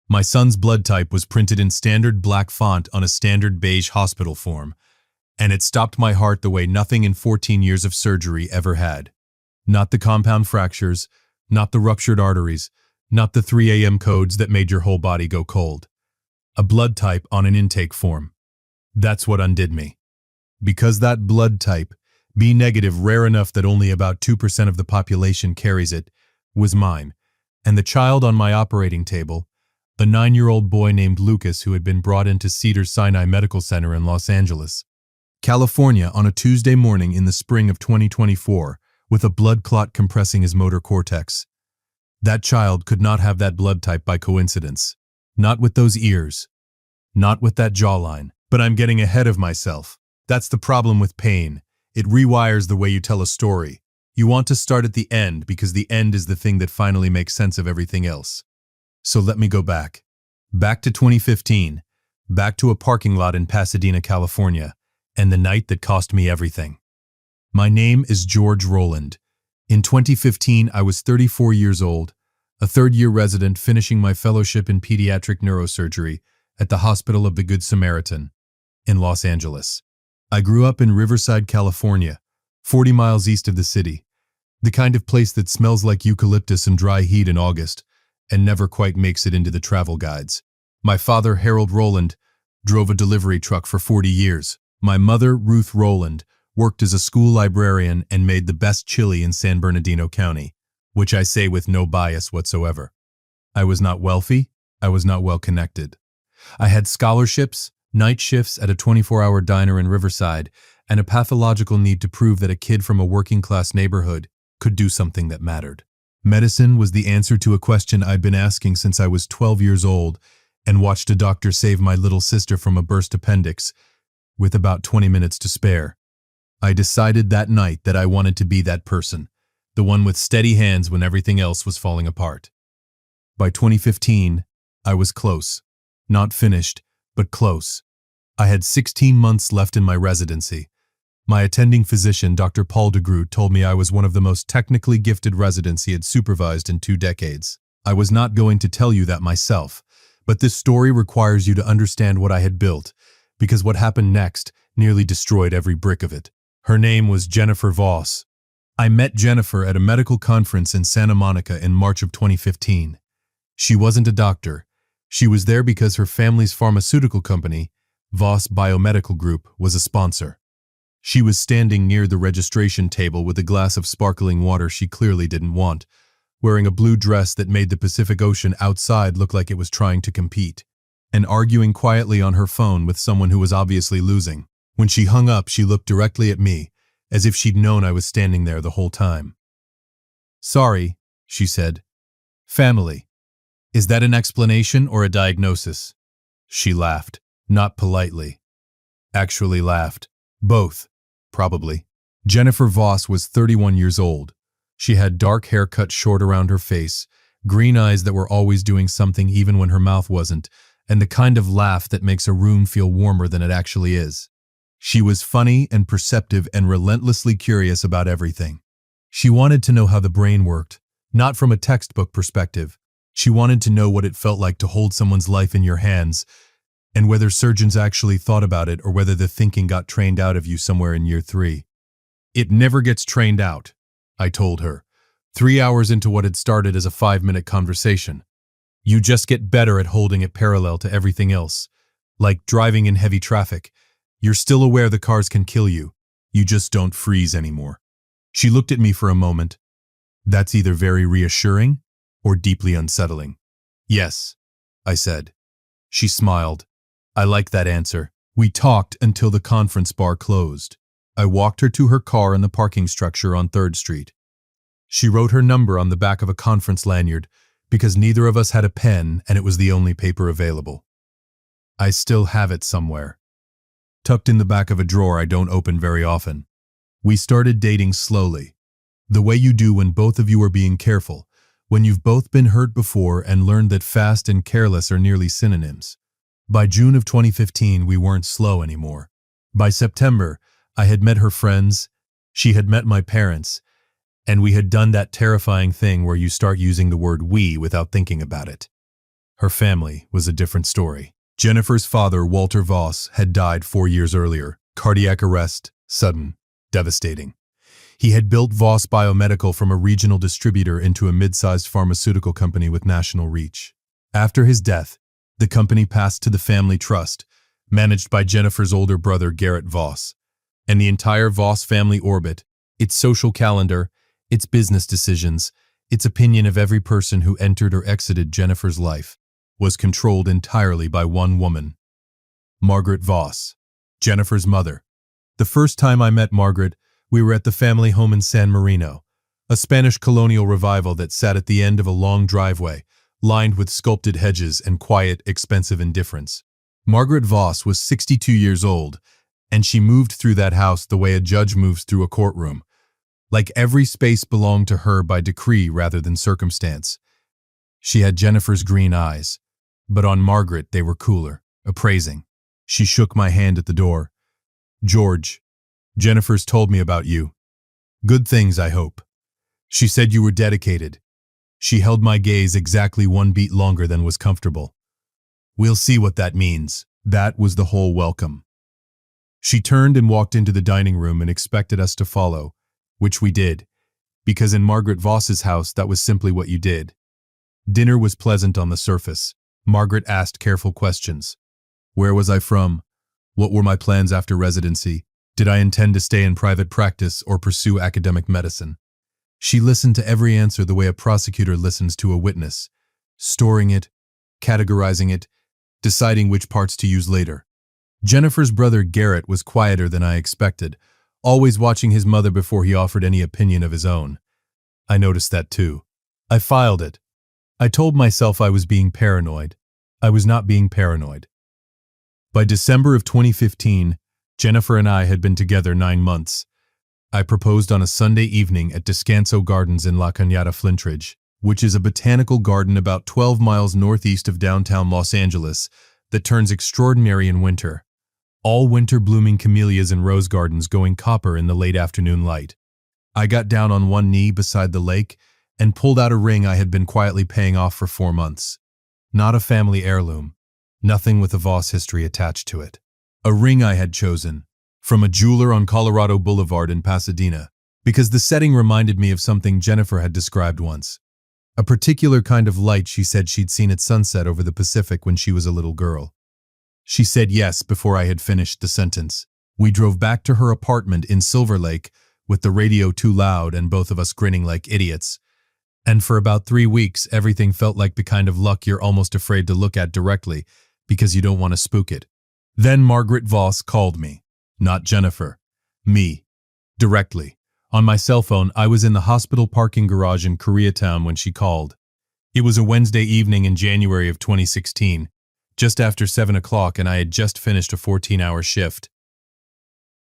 My son's blood type was printed in standard black font on a standard beige hospital form, and it stopped my heart the way nothing in 14 years of surgery ever had. Not the compound fractures, not the ruptured arteries, not the 3 a.m. codes that made your whole body go cold. A blood type on an intake form. That's what undid me. Because that blood type, B negative, rare enough that only about 2% of the population carries it, was mine, and the child on my operating table, a 9-year-old boy named Lucas who had been brought into Cedars-Sinai Medical Center in Los Angeles, California on a Tuesday morning in the spring of 2024 with a blood clot compressing his motor cortex. That child could not have that blood type by coincidence. Not with those ears. Not with that jawline. But I'm getting ahead of myself. That's the problem with pain. It rewires the way you tell a story. You want to start at the end because the end is the thing that finally makes sense of everything else. So let me go back. Back to 2015. Back to a parking lot in Pasadena, California, and the night that cost me everything. My name is George Rowland. In 2015, I was 34 years old, a third-year resident finishing my fellowship in pediatric neurosurgery at the Hospital of the Good Samaritan in Los Angeles. I grew up in Riverside, California, 40 miles east of the city, the kind of place that smells like eucalyptus and dry heat in August and never quite makes it into the travel guides. My father, Harold Rowland, drove a delivery truck for 40 years. My mother, Ruth Rowland, worked as a school librarian and made the best chili in San Bernardino County, which I say with no bias whatsoever. I was not wealthy. I was not well connected. I had scholarships, night shifts at a 24-hour diner in Riverside, and a pathological need to prove that a kid from a working-class neighborhood could do something that mattered. Medicine was the answer to a question I'd been asking since I was 12 years old and watched a doctor save my little sister from a burst appendix with about 20 minutes to spare. I decided that night that I wanted to be that person, the one with steady hands when everything else was falling apart. By 2015, I was close. Not finished, but close. I had 16 months left in my residency. My attending physician, Dr. Paul DeGroot, told me I was one of the most technically gifted residents he had supervised in 2 decades. I was not going to tell you that myself, but this story requires you to understand what I had built, because what happened next nearly destroyed every brick of it. Her name was Jennifer Voss. I met Jennifer at a medical conference in Santa Monica in March of 2015. She wasn't a doctor. She was there because her family's pharmaceutical company, Voss Biomedical Group, was a sponsor. She was standing near the registration table with a glass of sparkling water she clearly didn't want, wearing a blue dress that made the Pacific Ocean outside look like it was trying to compete, and arguing quietly on her phone with someone who was obviously losing. When she hung up, she looked directly at me, as if she'd known I was standing there the whole time. "Sorry," she said. "Family. Is that an explanation or a diagnosis?" She laughed, not politely. Actually laughed. Both, probably. Jennifer Voss was 31 years old. She had dark hair cut short around her face, green eyes that were always doing something even when her mouth wasn't, and the kind of laugh that makes a room feel warmer than it actually is. She was funny and perceptive and relentlessly curious about everything. She wanted to know how the brain worked, not from a textbook perspective. She wanted to know what it felt like to hold someone's life in your hands, and whether surgeons actually thought about it or whether the thinking got trained out of you somewhere in year 3. "It never gets trained out," I told her, 3 hours into what had started as a 5-minute conversation. "You just get better at holding it parallel to everything else. Like driving in heavy traffic. You're still aware the cars can kill you. You just don't freeze anymore." She looked at me for a moment. "That's either very reassuring or deeply unsettling." "Yes," I said. She smiled. "I like that answer." We talked until the conference bar closed. I walked her to her car in the parking structure on 3rd Street. She wrote her number on the back of a conference lanyard because neither of us had a pen and it was the only paper available. I still have it somewhere, tucked in the back of a drawer I don't open very often. We started dating slowly, the way you do when both of you are being careful, when you've both been hurt before and learned that fast and careless are nearly synonyms. By June of 2015, we weren't slow anymore. By September, I had met her friends, she had met my parents, and we had done that terrifying thing where you start using the word "we" without thinking about it. Her family was a different story. Jennifer's father, Walter Voss, had died 4 years earlier. Cardiac arrest, sudden, devastating. He had built Voss Biomedical from a regional distributor into a mid-sized pharmaceutical company with national reach. After his death, the company passed to the family trust, managed by Jennifer's older brother, Garrett Voss. And the entire Voss family orbit, its social calendar, its business decisions, its opinion of every person who entered or exited Jennifer's life, was controlled entirely by one woman, Margaret Voss, Jennifer's mother. The first time I met Margaret, we were at the family home in San Marino, a Spanish colonial revival that sat at the end of a long driveway, lined with sculpted hedges and quiet, expensive indifference. Margaret Voss was 62 years old, and she moved through that house the way a judge moves through a courtroom. Like every space belonged to her by decree rather than circumstance. She had Jennifer's green eyes, but on Margaret they were cooler, appraising. She shook my hand at the door. "George, Jennifer's told me about you. Good things, I hope. She said you were dedicated." She held my gaze exactly 1 beat longer than was comfortable. "We'll see what that means." That was the whole welcome. She turned and walked into the dining room and expected us to follow, which we did, because in Margaret Voss's house that was simply what you did. Dinner was pleasant on the surface. Margaret asked careful questions. Where was I from? What were my plans after residency? Did I intend to stay in private practice or pursue academic medicine? She listened to every answer the way a prosecutor listens to a witness, storing it, categorizing it, deciding which parts to use later. Jennifer's brother Garrett was quieter than I expected, always watching his mother before he offered any opinion of his own. I noticed that too. I filed it. I told myself I was being paranoid. I was not being paranoid. By December of 2015, Jennifer and I had been together 9 months. I proposed on a Sunday evening at Descanso Gardens in La Cañada, Flintridge, which is a botanical garden about 12 miles northeast of downtown Los Angeles that turns extraordinary in winter. All winter blooming camellias and rose gardens going copper in the late afternoon light. I got down on one knee beside the lake and pulled out a ring I had been quietly paying off for 4 months. Not a family heirloom, nothing with a Voss history attached to it. A ring I had chosen, from a jeweler on Colorado Boulevard in Pasadena, because the setting reminded me of something Jennifer had described once. A particular kind of light she said she'd seen at sunset over the Pacific when she was a little girl. She said yes before I had finished the sentence. We drove back to her apartment in Silver Lake with the radio too loud and both of us grinning like idiots. And for about 3 weeks, everything felt like the kind of luck you're almost afraid to look at directly because you don't want to spook it. Then Margaret Voss called me. Not Jennifer. Me. Directly. On my cell phone, I was in the hospital parking garage in Koreatown when she called. It was a Wednesday evening in January of 2016, just after 7 o'clock, and I had just finished a 14-hour shift.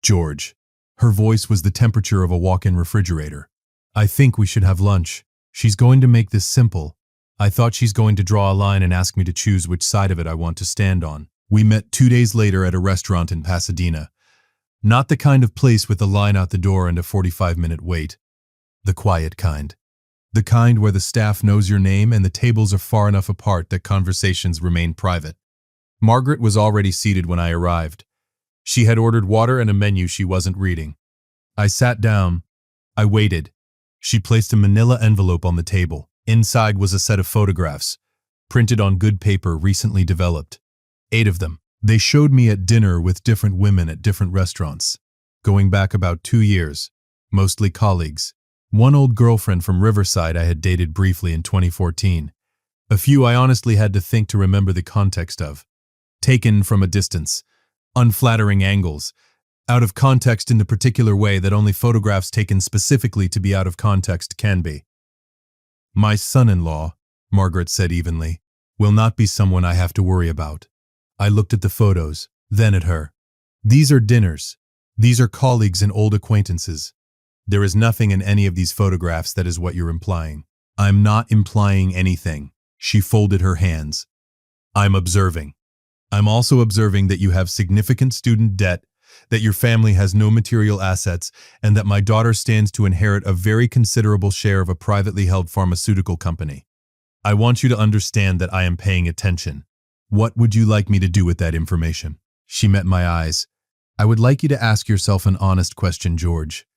George. Her voice was the temperature of a walk-in refrigerator. I think we should have lunch. She's going to make this simple. I thought she's going to draw a line and ask me to choose which side of it I want to stand on. We met 2 days later at a restaurant in Pasadena. Not the kind of place with a line out the door and a 45-minute wait. The quiet kind. The kind where the staff knows your name and the tables are far enough apart that conversations remain private. Margaret was already seated when I arrived. She had ordered water and a menu she wasn't reading. I sat down. I waited. She placed a manila envelope on the table. Inside was a set of photographs, printed on good paper recently developed. 8 of them. They showed me at dinner with different women at different restaurants, going back about 2 years, mostly colleagues. One old girlfriend from Riverside I had dated briefly in 2014. A few I honestly had to think to remember the context of. Taken from a distance, unflattering angles, out of context in the particular way that only photographs taken specifically to be out of context can be. My son-in-law, Margaret said evenly, will not be someone I have to worry about. I looked at the photos, then at her. These are dinners. These are colleagues and old acquaintances. There is nothing in any of these photographs that is what you're implying. I'm not implying anything. She folded her hands. I'm observing. I'm also observing that you have significant student debt, that your family has no material assets, and that my daughter stands to inherit a very considerable share of a privately held pharmaceutical company. I want you to understand that I am paying attention. What would you like me to do with that information? She met my eyes. I would like you to ask yourself an honest question, George.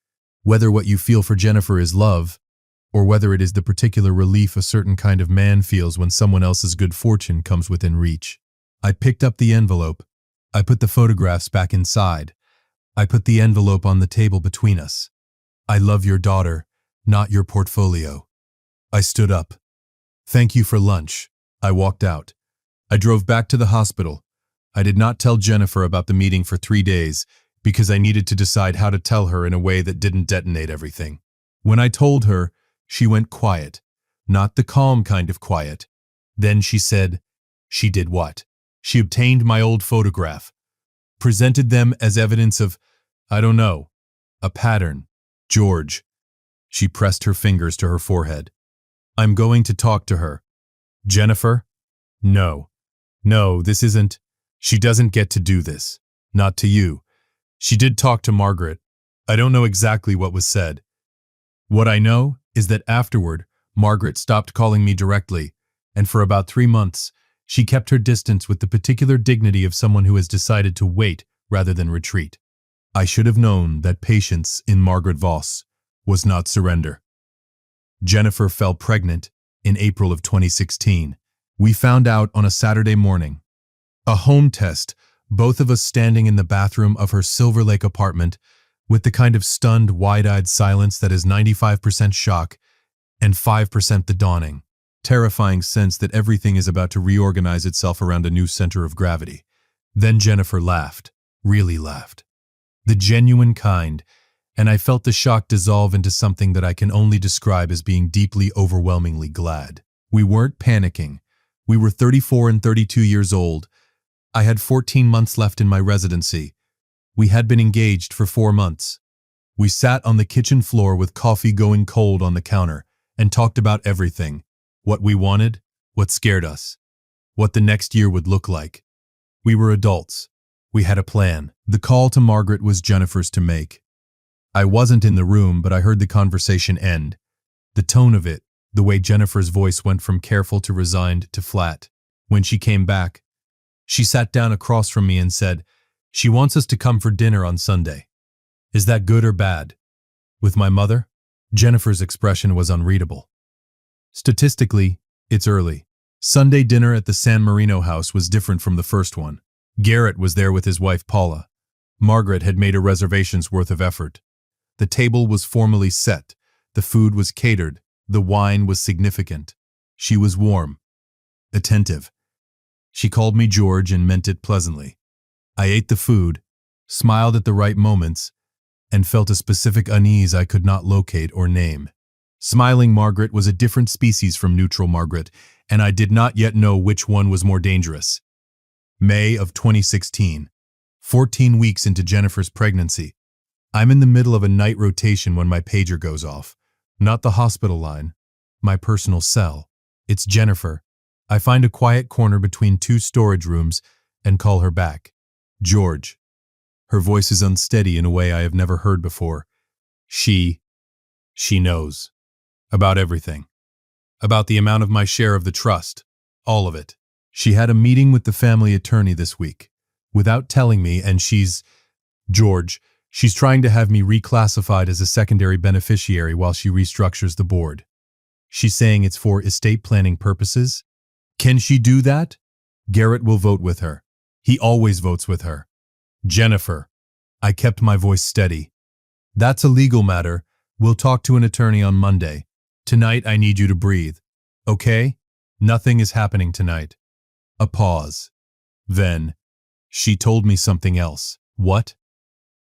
Whether what you feel for Jennifer is love, or whether it is the particular relief a certain kind of man feels when someone else's good fortune comes within reach. I picked up the envelope. I put the photographs back inside. I put the envelope on the table between us. I love your daughter, not your portfolio. I stood up. Thank you for lunch. I walked out. I drove back to the hospital. I did not tell Jennifer about the meeting for 3 days because I needed to decide how to tell her in a way that didn't detonate everything. When I told her, she went quiet, not the calm kind of quiet. Then she said, she did what? She obtained my old photograph, presented them as evidence of, I don't know, a pattern. George. She pressed her fingers to her forehead. I'm going to talk to her. Jennifer? No. No, this isn't. She doesn't get to do this. Not to you. She did talk to Margaret. I don't know exactly what was said. What I know is that afterward, Margaret stopped calling me directly, and for about 3 months, she kept her distance with the particular dignity of someone who has decided to wait rather than retreat. I should have known that patience in Margaret Voss was not surrender. Jennifer fell pregnant in April of 2016. We found out on a Saturday morning. A home test, both of us standing in the bathroom of her Silver Lake apartment with the kind of stunned, wide-eyed silence that is 95% shock and 5% the dawning, terrifying sense that everything is about to reorganize itself around a new center of gravity. Then Jennifer laughed, really laughed. The genuine kind, and I felt the shock dissolve into something that I can only describe as being deeply, overwhelmingly glad. We weren't panicking. We were 34 and 32 years old. I had 14 months left in my residency. We had been engaged for 4 months. We sat on the kitchen floor with coffee going cold on the counter and talked about everything. What we wanted, what scared us, what the next year would look like. We were adults. We had a plan. The call to Margaret was Jennifer's to make. I wasn't in the room, but I heard the conversation end. The tone of it, the way Jennifer's voice went from careful to resigned to flat. When she came back, she sat down across from me and said, she wants us to come for dinner on Sunday. Is that good or bad? With my mother? Jennifer's expression was unreadable. Statistically, it's early. Sunday dinner at the San Marino house was different from the first one. Garrett was there with his wife Paula. Margaret had made a reservation's worth of effort. The table was formally set. The food was catered. The wine was significant. She was warm, attentive. She called me George and meant it pleasantly. I ate the food, smiled at the right moments, and felt a specific unease I could not locate or name. Smiling Margaret was a different species from neutral Margaret, and I did not yet know which one was more dangerous. May of 2016. 14 weeks into Jennifer's pregnancy. I'm in the middle of a night rotation when my pager goes off. Not the hospital line, my personal cell. It's Jennifer. I find a quiet corner between 2 storage rooms and call her back. George. Her voice is unsteady in a way I have never heard before. She knows. About everything. About the amount of my share of the trust. All of it. She had a meeting with the family attorney this week. Without telling me, and George, she's trying to have me reclassified as a secondary beneficiary while she restructures the board. She's saying it's for estate planning purposes. Can she do that? Garrett will vote with her. He always votes with her. Jennifer. I kept my voice steady. That's a legal matter. We'll talk to an attorney on Monday. Tonight I need you to breathe. Okay? Nothing is happening tonight. A pause. Then, she told me something else. What?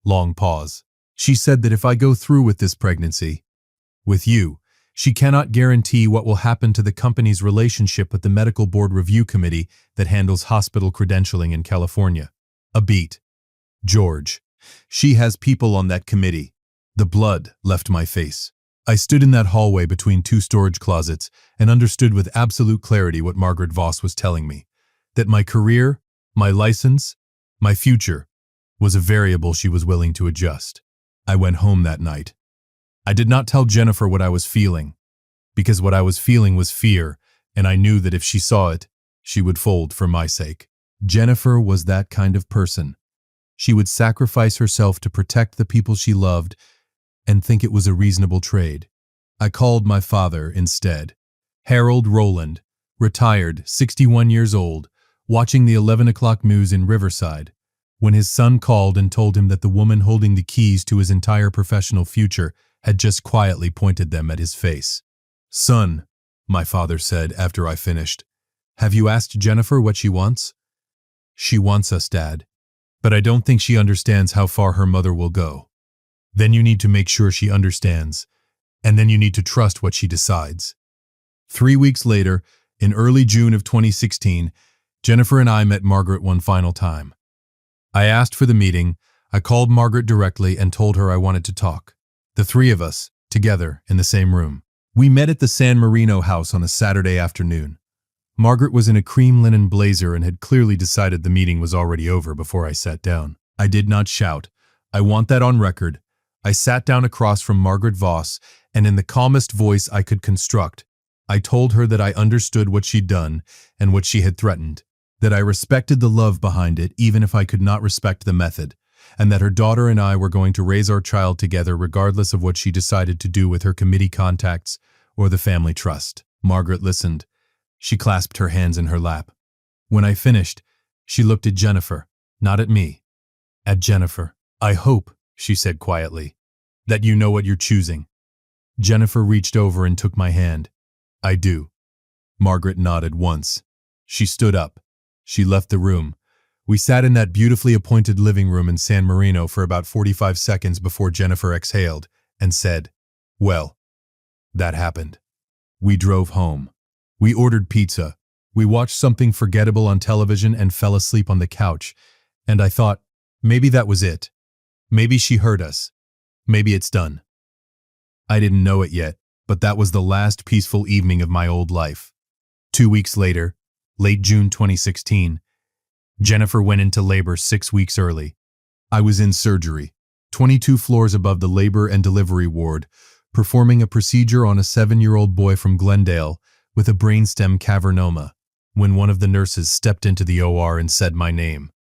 Long pause. She said that if I go through with this pregnancy, with you, she cannot guarantee what will happen to the company's relationship with the medical board review committee that handles hospital credentialing in California. A beat. George. She has people on that committee. The blood left my face. I stood in that hallway between 2 storage closets and understood with absolute clarity what Margaret Voss was telling me. That my career, my license, my future was a variable she was willing to adjust. I went home that night. I did not tell Jennifer what I was feeling, because what I was feeling was fear, and I knew that if she saw it, she would fold for my sake. Jennifer was that kind of person. She would sacrifice herself to protect the people she loved and think it was a reasonable trade. I called my father instead. Harold Rowland, retired, 61 years old, watching the 11 o'clock news in Riverside, when his son called and told him that the woman holding the keys to his entire professional future had just quietly pointed them at his face. "Son," my father said after I finished, "have you asked Jennifer what she wants?" "She wants us, Dad, but I don't think she understands how far her mother will go." "Then you need to make sure she understands, and then you need to trust what she decides." 3 weeks later, in early June of 2016, Jennifer and I met Margaret one final time. I asked for the meeting. I called Margaret directly and told her I wanted to talk. The three of us, together, in the same room. We met at the San Marino house on a Saturday afternoon. Margaret was in a cream linen blazer and had clearly decided the meeting was already over before I sat down. I did not shout. I want that on record. I sat down across from Margaret Voss, and in the calmest voice I could construct, I told her that I understood what she'd done and what she had threatened, that I respected the love behind it even if I could not respect the method, and that her daughter and I were going to raise our child together regardless of what she decided to do with her committee contacts or the family trust. Margaret listened. She clasped her hands in her lap. When I finished, she looked at Jennifer, not at me. At Jennifer. "I hope," she said quietly, "that you know what you're choosing." Jennifer reached over and took my hand. "I do." Margaret nodded once. She stood up. She left the room. We sat in that beautifully appointed living room in San Marino for about 45 seconds before Jennifer exhaled and said, "Well, that happened." We drove home. We ordered pizza. We watched something forgettable on television and fell asleep on the couch. And I thought, maybe that was it. Maybe she heard us. Maybe it's done. I didn't know it yet, but that was the last peaceful evening of my old life. 2 weeks later, late June 2016, Jennifer went into labor 6 weeks early. I was in surgery, 22 floors above the labor and delivery ward, performing a procedure on a 7-year-old boy from Glendale with a brainstem cavernoma, when one of the nurses stepped into the OR and said my name.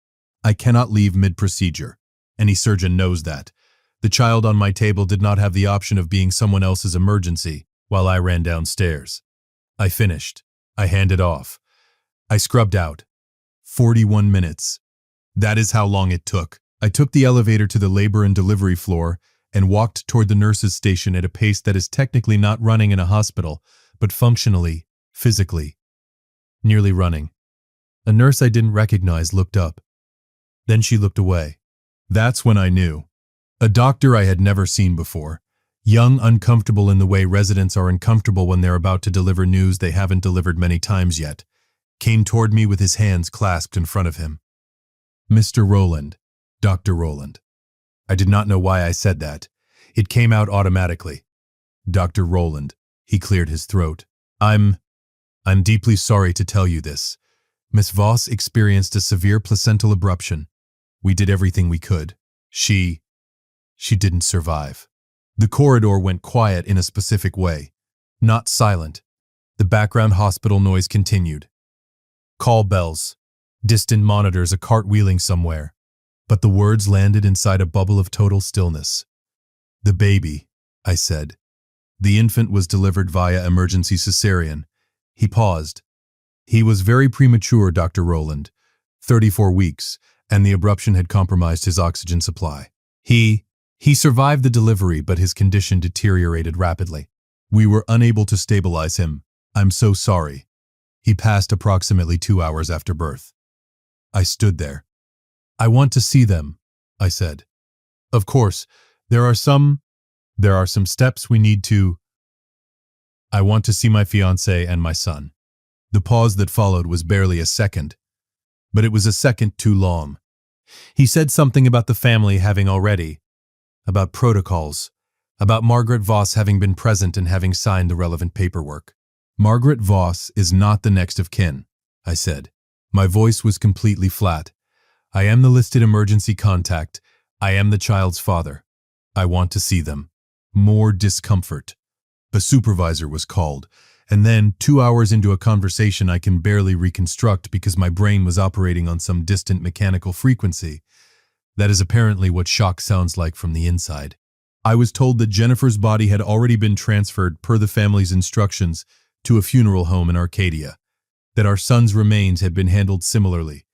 I cannot leave mid-procedure. Any surgeon knows that. The child on my table did not have the option of being someone else's emergency while I ran downstairs. I finished. I handed off. I scrubbed out. 41 minutes. That is how long it took. I took the elevator to the labor and delivery floor and walked toward the nurse's station at a pace that is technically not running in a hospital, but functionally, physically, nearly running. A nurse I didn't recognize looked up. Then she looked away. That's when I knew. A doctor I had never seen before, young, uncomfortable in the way residents are uncomfortable when they're about to deliver news they haven't delivered many times yet, came toward me with his hands clasped in front of him. "Mr. Rowland, Dr. Rowland." I did not know why I said that. It came out automatically. "Dr. Rowland." He cleared his throat. I'm deeply sorry to tell you this. Miss Voss experienced a severe placental abruption. We did everything we could. She didn't survive." The corridor went quiet in a specific way, not silent. The background hospital noise continued. Call bells, distant monitors, a cart wheeling somewhere. But the words landed inside a bubble of total stillness. "The baby," I said. "The infant was delivered via emergency cesarean." He paused. "He was very premature, Dr. Rowland, 34 weeks, and the abruption had compromised his oxygen supply. He survived the delivery, but his condition deteriorated rapidly. We were unable to stabilize him. I'm so sorry. He passed approximately 2 hours after birth." I stood there. "I want to see them," I said. "Of course, there are some steps we need to. I want to see my fiancé and my son." The pause that followed was barely a second, but it was a second too long. He said something about the family having already, about protocols, about Margaret Voss having been present and having signed the relevant paperwork. "Margaret Voss is not the next of kin," I said. My voice was completely flat. "I am the listed emergency contact. I am the child's father. I want to see them." More discomfort. A supervisor was called, And then, 2 hours into a conversation I can barely reconstruct because my brain was operating on some distant mechanical frequency. That is apparently what shock sounds like from the inside. I was told that Jennifer's body had already been transferred per the family's instructions to a funeral home in Arcadia, that our son's remains had been handled similarly,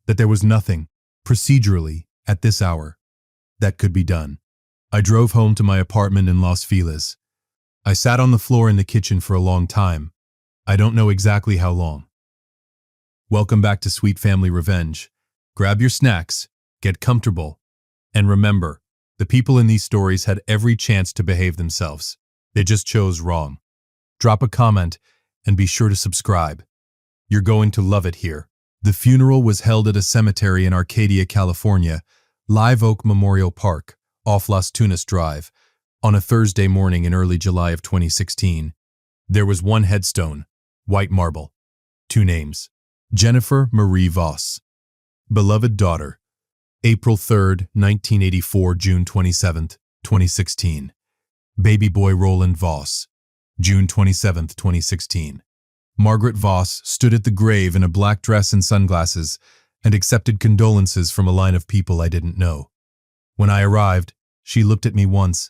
that there was nothing, procedurally, at this hour, that could be done. I drove home to my apartment in Los Feliz. I sat on the floor in the kitchen for a long time. I don't know exactly how long. Welcome back to Sweet Family Revenge. Grab your snacks, get comfortable, and remember, the people in these stories had every chance to behave themselves. They just chose wrong. Drop a comment and be sure to subscribe. You're going to love it here. The funeral was held at a cemetery in Arcadia, California, Live Oak Memorial Park, off Las Tunas Drive, on a Thursday morning in early July of 2016. There was one headstone, white marble, 2 names, Jennifer Marie Voss. Beloved daughter, April 3rd, 1984, June 27th, 2016. Baby boy Roland Voss, June 27th, 2016. Margaret Voss stood at the grave in a black dress and sunglasses and accepted condolences from a line of people I didn't know. When I arrived, she looked at me once,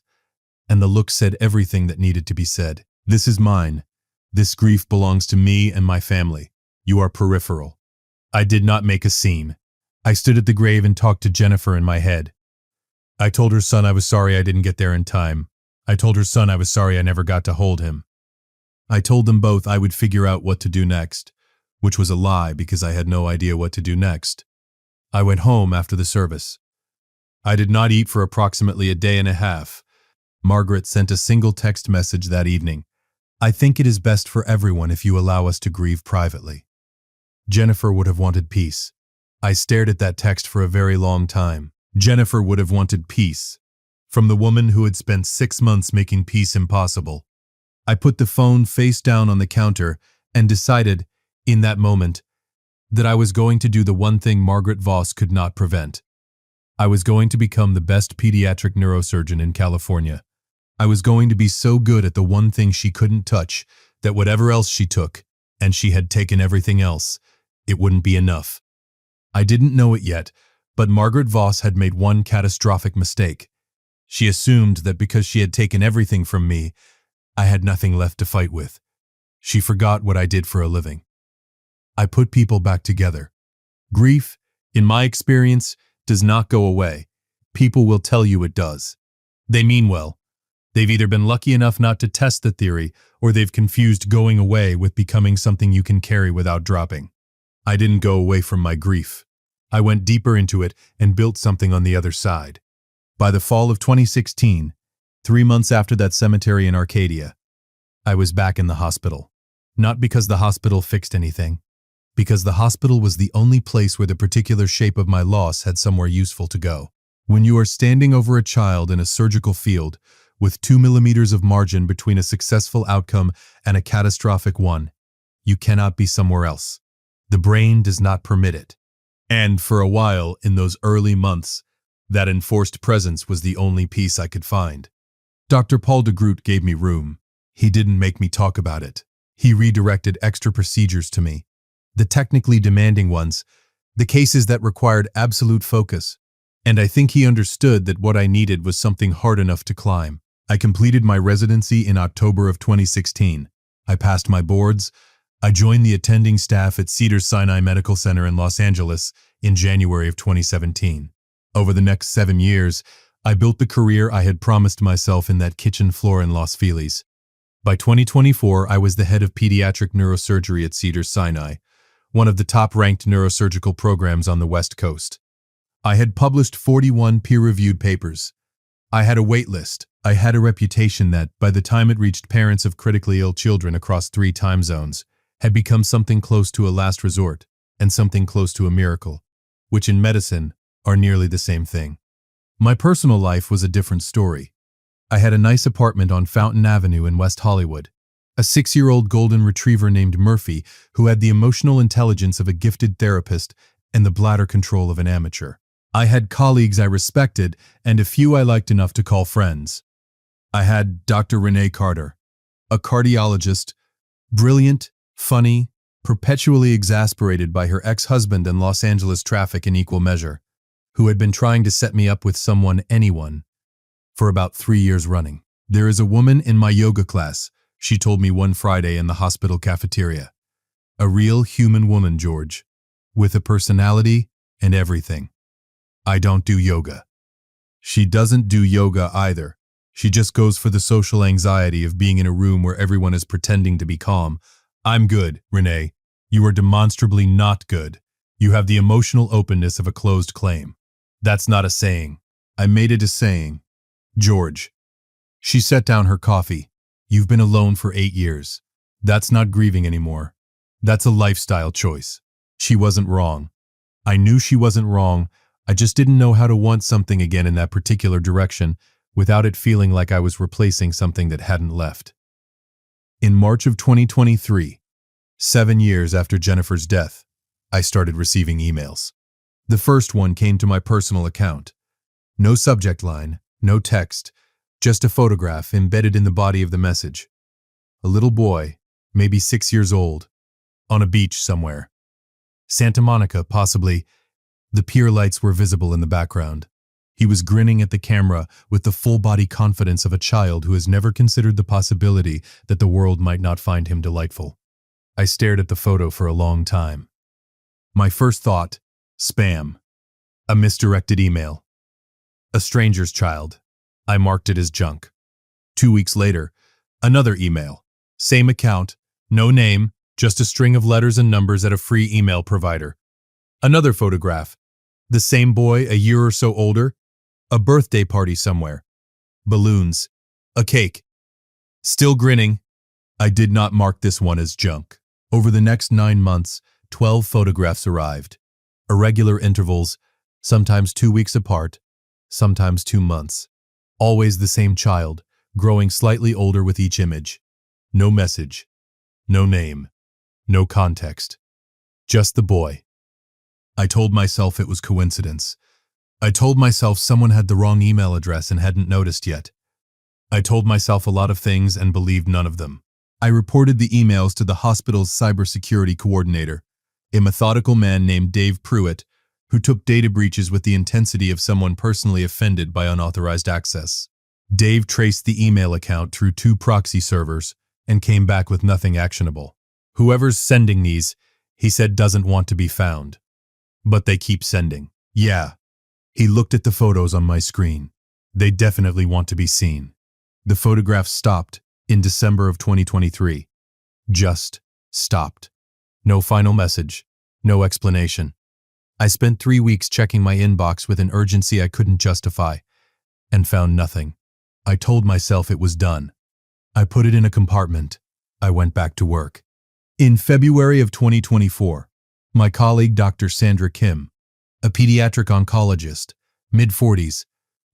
and the look said everything that needed to be said. This is mine. This grief belongs to me and my family. You are peripheral. I did not make a scene. I stood at the grave and talked to Jennifer in my head. I told her son I was sorry I didn't get there in time. I told her son I was sorry I never got to hold him. I told them both I would figure out what to do next, which was a lie because I had no idea what to do next. I went home after the service. I did not eat for approximately a day and a half. Margaret sent a single text message that evening. I think it is best for everyone if you allow us to grieve privately. Jennifer would have wanted peace. I stared at that text for a very long time. Jennifer would have wanted peace. From the woman who had spent 6 months making peace impossible. I put the phone face down on the counter and decided, in that moment, that I was going to do the one thing Margaret Voss could not prevent. I was going to become the best pediatric neurosurgeon in California. I was going to be so good at the one thing she couldn't touch that whatever else she took, and she had taken everything else, it wouldn't be enough. I didn't know it yet, but Margaret Voss had made one catastrophic mistake. She assumed that because she had taken everything from me, I had nothing left to fight with. She forgot what I did for a living. I put people back together. Grief, in my experience, does not go away. People will tell you it does. They mean well. They've either been lucky enough not to test the theory, or they've confused going away with becoming something you can carry without dropping. I didn't go away from my grief. I went deeper into it and built something on the other side. By the fall of 2016, 3 months after that cemetery in Arcadia, I was back in the hospital. Not because the hospital fixed anything, because the hospital was the only place where the particular shape of my loss had somewhere useful to go. When you are standing over a child in a surgical field with 2 millimeters of margin between a successful outcome and a catastrophic one, you cannot be somewhere else. The brain does not permit it. And for a while, in those early months, that enforced presence was the only peace I could find. Dr. Paul de Groot gave me room. He didn't make me talk about it. He redirected extra procedures to me. The technically demanding ones, the cases that required absolute focus. And I think he understood that what I needed was something hard enough to climb. I completed my residency in October of 2016. I passed my boards. I joined the attending staff at Cedars-Sinai Medical Center in Los Angeles in January of 2017. Over the next 7 years, I built the career I had promised myself in that kitchen floor in Los Feliz. By 2024, I was the head of pediatric neurosurgery at Cedars-Sinai, one of the top-ranked neurosurgical programs on the West Coast. I had published 41 peer-reviewed papers. I had a wait list. I had a reputation that, by the time it reached parents of critically ill children across 3 time zones, had become something close to a last resort and something close to a miracle, which in medicine are nearly the same thing. My personal life was a different story. I had a nice apartment on Fountain Avenue in West Hollywood, a 6-year-old golden retriever named Murphy who had the emotional intelligence of a gifted therapist and the bladder control of an amateur. I had colleagues I respected and a few I liked enough to call friends. I had Dr. Renee Carter, a cardiologist, Brilliant, funny, perpetually exasperated by her ex-husband and Los Angeles traffic in equal measure, who had been trying to set me up with anyone, for about 3 years running. There is a woman in my yoga class, she told me one Friday in the hospital cafeteria. A real human woman, George, with a personality and everything. I don't do yoga. She doesn't do yoga either. She just goes for the social anxiety of being in a room where everyone is pretending to be calm. I'm good, Renee. You are demonstrably not good. You have the emotional openness of a closed claim. That's not a saying. I made it a saying. George. She set down her coffee. You've been alone for 8 years. That's not grieving anymore. That's a lifestyle choice. She wasn't wrong. I knew she wasn't wrong. I just didn't know how to want something again in that particular direction without it feeling like I was replacing something that hadn't left. In March of 2023, 7 years after Jennifer's death, I started receiving emails. The first one came to my personal account. No subject line, no text, just a photograph embedded in the body of the message. A little boy, maybe 6 years old, on a beach somewhere. Santa Monica, possibly. The pier lights were visible in the background. He was grinning at the camera with the full-body confidence of a child who has never considered the possibility that the world might not find him delightful. I stared at the photo for a long time. My first thought, spam. A misdirected email. A stranger's child. I marked it as junk. 2 weeks later, another email. Same account, no name, just a string of letters and numbers at a free email provider. Another photograph. The same boy, a year or so older. A birthday party somewhere. Balloons. A cake. Still grinning. I did not mark this one as junk. Over the next 9 months, 12 photographs arrived. Irregular intervals, sometimes 2 weeks apart, sometimes 2 months. Always the same child, growing slightly older with each image. No message. No name. No context. Just the boy. I told myself it was coincidence. I told myself someone had the wrong email address and hadn't noticed yet. I told myself a lot of things and believed none of them. I reported the emails to the hospital's cybersecurity coordinator, a methodical man named Dave Pruitt, who took data breaches with the intensity of someone personally offended by unauthorized access. Dave traced the email account through 2 proxy servers and came back with nothing actionable. Whoever's sending these, he said, doesn't want to be found. But they keep sending. Yeah. He looked at the photos on my screen. They definitely want to be seen. The photographs stopped in December of 2023. Just stopped. No final message. No explanation. I spent 3 weeks checking my inbox with an urgency I couldn't justify, and found nothing. I told myself it was done. I put it in a compartment. I went back to work. In February of 2024, my colleague Dr. Sandra Kim, a pediatric oncologist, mid-40s,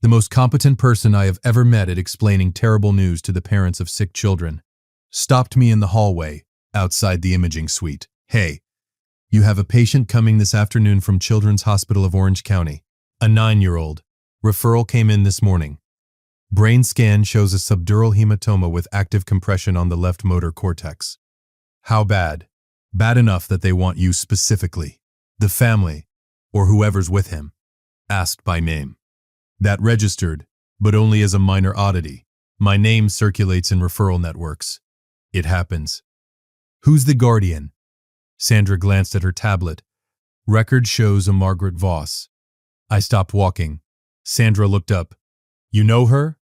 the most competent person I have ever met at explaining terrible news to the parents of sick children, stopped me in the hallway outside the imaging suite. Hey, you have a patient coming this afternoon from Children's Hospital of Orange County, a 9-year-old. Referral came in this morning. Brain scan shows a subdural hematoma with active compression on the left motor cortex. How bad? Bad enough that they want you specifically, the family, or whoever's with him, asked by name. That registered, but only as a minor oddity. My name circulates in referral networks. It happens. Who's the guardian? Sandra glanced at her tablet. Record shows a Margaret Voss. I stopped walking. Sandra looked up. You know her?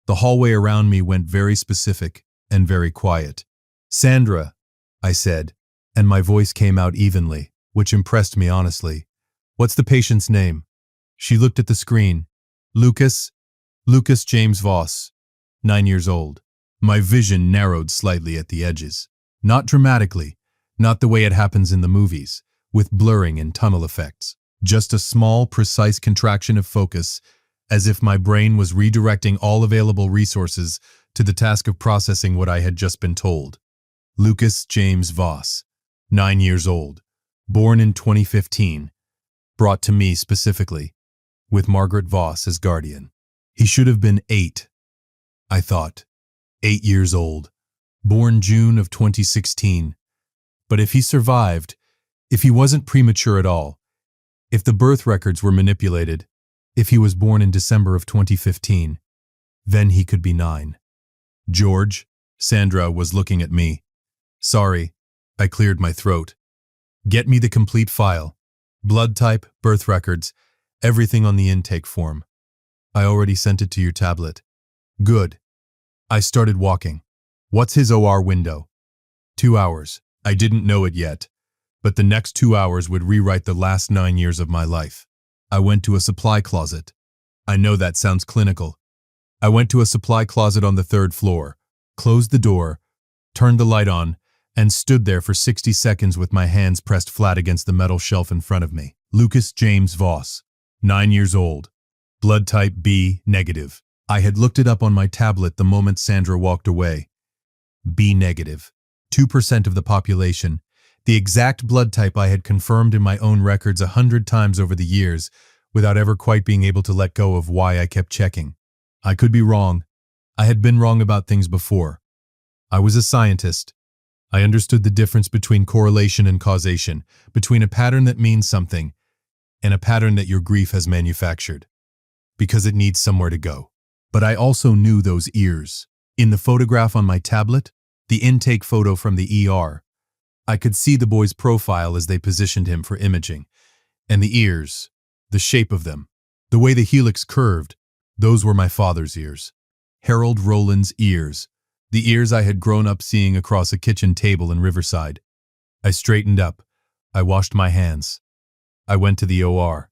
The hallway around me went very specific and very quiet. Sandra, I said, and my voice came out evenly, which impressed me honestly. What's the patient's name? She looked at the screen. Lucas James Voss, 9 years old. My vision narrowed slightly at the edges. Not dramatically, not the way it happens in the movies, with blurring and tunnel effects. Just a small, precise contraction of focus, as if my brain was redirecting all available resources to the task of processing what I had just been told. Lucas James Voss, 9 years old, born in 2015, brought to me specifically, with Margaret Voss as guardian. He should have been 8, I thought. 8 years old, born June of 2016. But if he survived, if he wasn't premature at all, if the birth records were manipulated, if he was born in December of 2015, then he could be 9. George, Sandra was looking at me. Sorry, I cleared my throat. Get me the complete file. Blood type, birth records, everything on the intake form. I already sent it to your tablet. Good. I started walking. What's his OR window? 2 hours. I didn't know it yet, but the next 2 hours would rewrite the last 9 years of my life. I went to a supply closet. I know that sounds clinical. I went to a supply closet on the 3rd floor, closed the door, turned the light on, and stood there for 60 seconds with my hands pressed flat against the metal shelf in front of me. Lucas James Voss, 9 years old. Blood type B negative. I had looked it up on my tablet the moment Sandra walked away. B negative. 2% of the population. The exact blood type I had confirmed in my own records 100 times over the years, without ever quite being able to let go of why I kept checking. I could be wrong. I had been wrong about things before. I was a scientist. I understood the difference between correlation and causation, between a pattern that means something and a pattern that your grief has manufactured, because it needs somewhere to go. But I also knew those ears. In the photograph on my tablet, the intake photo from the ER, I could see the boy's profile as they positioned him for imaging. And the ears, the shape of them, the way the helix curved, those were my father's ears. Harold Rowland's ears, the ears I had grown up seeing across a kitchen table in Riverside. I straightened up. I washed my hands. I went to the OR.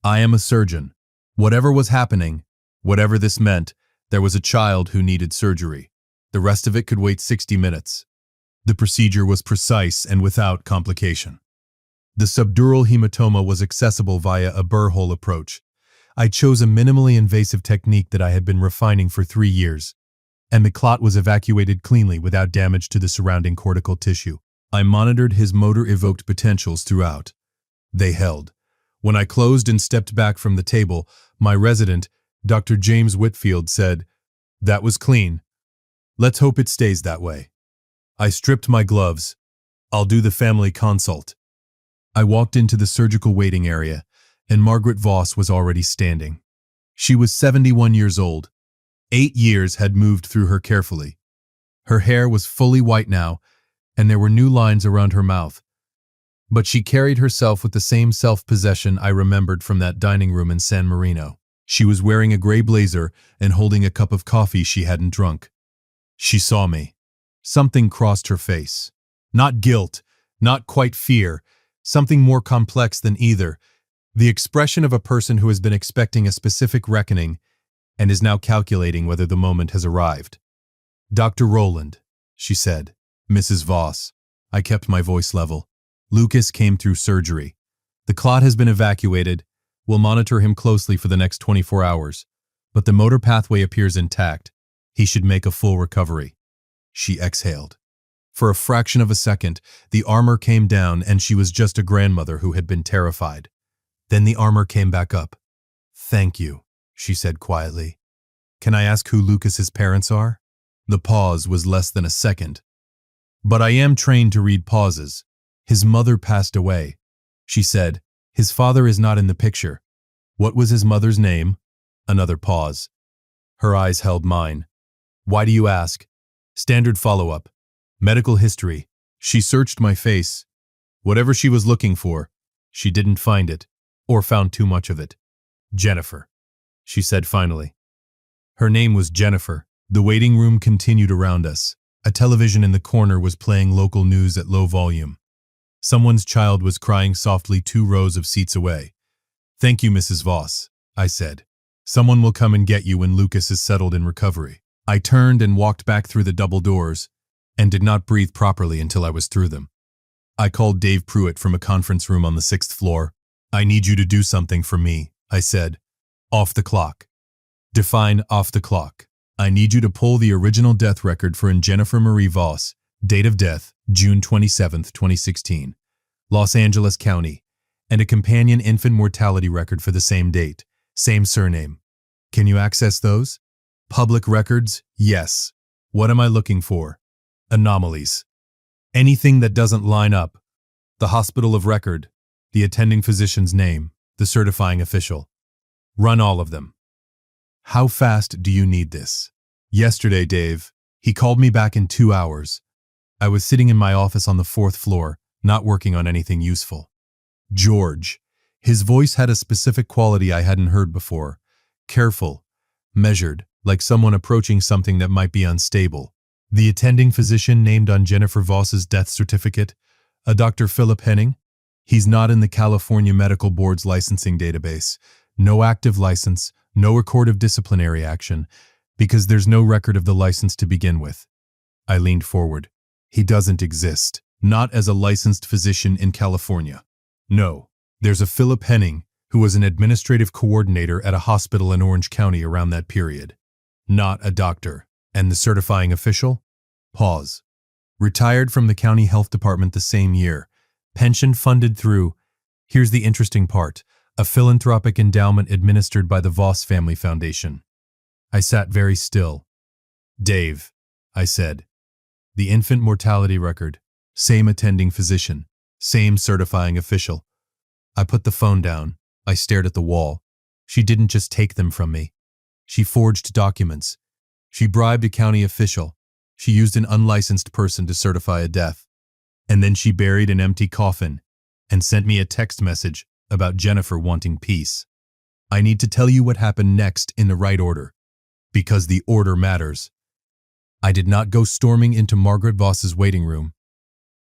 I am a surgeon. Whatever was happening, whatever this meant, there was a child who needed surgery. The rest of it could wait 60 minutes. The procedure was precise and without complication. The subdural hematoma was accessible via a burr hole approach. I chose a minimally invasive technique that I had been refining for 3 years, and the clot was evacuated cleanly without damage to the surrounding cortical tissue. I monitored his motor-evoked potentials throughout. They held. When I closed and stepped back from the table, my resident, Dr. James Whitfield, said, "That was clean. Let's hope it stays that way." I stripped my gloves. "I'll do the family consult." I walked into the surgical waiting area, and Margaret Voss was already standing. She was 71 years old. 8 years had moved through her carefully. Her hair was fully white now, and there were new lines around her mouth. But she carried herself with the same self-possession I remembered from that dining room in San Marino. She was wearing a gray blazer and holding a cup of coffee she hadn't drunk. She saw me. Something crossed her face. Not guilt, not quite fear, something more complex than either. The expression of a person who has been expecting a specific reckoning and is now calculating whether the moment has arrived. "Dr. Rowland," she said. "Mrs. Voss." I kept my voice level. "Lucas came through surgery. The clot has been evacuated. We'll monitor him closely for the next 24 hours. But the motor pathway appears intact. He should make a full recovery." She exhaled. For a fraction of a second, the armor came down and she was just a grandmother who had been terrified. Then the armor came back up. "Thank you," she said quietly. "Can I ask who Lucas's parents are?" The pause was less than a second. "But I am trained to read pauses. His mother passed away," she said. "His father is not in the picture. What was his mother's name?" Another pause. Her eyes held mine. "Why do you ask?" "Standard follow-up. Medical history." She searched my face. Whatever she was looking for, she didn't find it, or found too much of it. "Jennifer," she said finally. Her name was Jennifer. The waiting room continued around us. A television in the corner was playing local news at low volume. Someone's child was crying softly 2 rows of seats away. "Thank you, Mrs. Voss," I said. "Someone will come and get you when Lucas is settled in recovery." I turned and walked back through the double doors, and did not breathe properly until I was through them. I called Dave Pruitt from a conference room on the 6th floor. "I need you to do something for me," I said. "Off the clock." Define off the clock. "I need you to pull the original death record for Jennifer Marie Voss, date of death, June 27, 2016, Los Angeles County, and a companion infant mortality record for the same date, same surname. Can you access those?" "Public records? Yes. What am I looking for?" Anomalies. Anything that doesn't line up. The hospital of record, the attending physician's name, the certifying official. Run all of them. How fast do you need this? Yesterday, Dave. He called me back in 2 hours. I was sitting in my office on the 4th floor, not working on anything useful. George. His voice had a specific quality I hadn't heard before. Careful, measured, like someone approaching something that might be unstable. The attending physician named on Jennifer Voss's death certificate, a Dr. Philip Henning. He's not in the California Medical Board's licensing database. No active license, no record of disciplinary action, because there's no record of the license to begin with. I leaned forward. He doesn't exist, not as a licensed physician in California. No, there's a Philip Henning, who was an administrative coordinator at a hospital in Orange County around that period. Not a doctor. And the certifying official? Pause. Retired from the county health department the same year. Pension funded through, here's the interesting part, a philanthropic endowment administered by the Voss Family Foundation. I sat very still. Dave, I said. The infant mortality record, same attending physician, same certifying official. I put the phone down. I stared at the wall. She didn't just take them from me. She forged documents. She bribed a county official. She used an unlicensed person to certify a death. And then she buried an empty coffin and sent me a text message about Jennifer wanting peace. I need to tell you what happened next in the right order, because the order matters. I did not go storming into Margaret Voss's waiting room.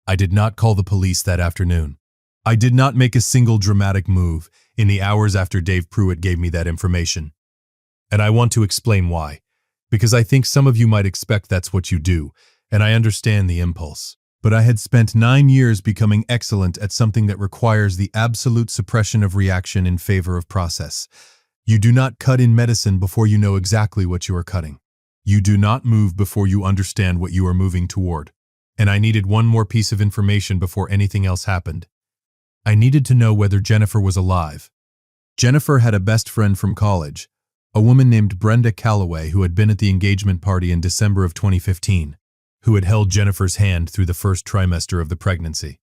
I did not call the police that afternoon. I did not make a single dramatic move in the hours after Dave Pruitt gave me that information. And I want to explain why. Because I think some of you might expect that's what you do, and I understand the impulse. But I had spent 9 years becoming excellent at something that requires the absolute suppression of reaction in favor of process. You do not cut in medicine before you know exactly what you are cutting. You do not move before you understand what you are moving toward. And I needed one more piece of information before anything else happened. I needed to know whether Jennifer was alive. Jennifer had a best friend from college, a woman named Brenda Calloway who had been at the engagement party in December of 2015, who had held Jennifer's hand through the first trimester of the pregnancy,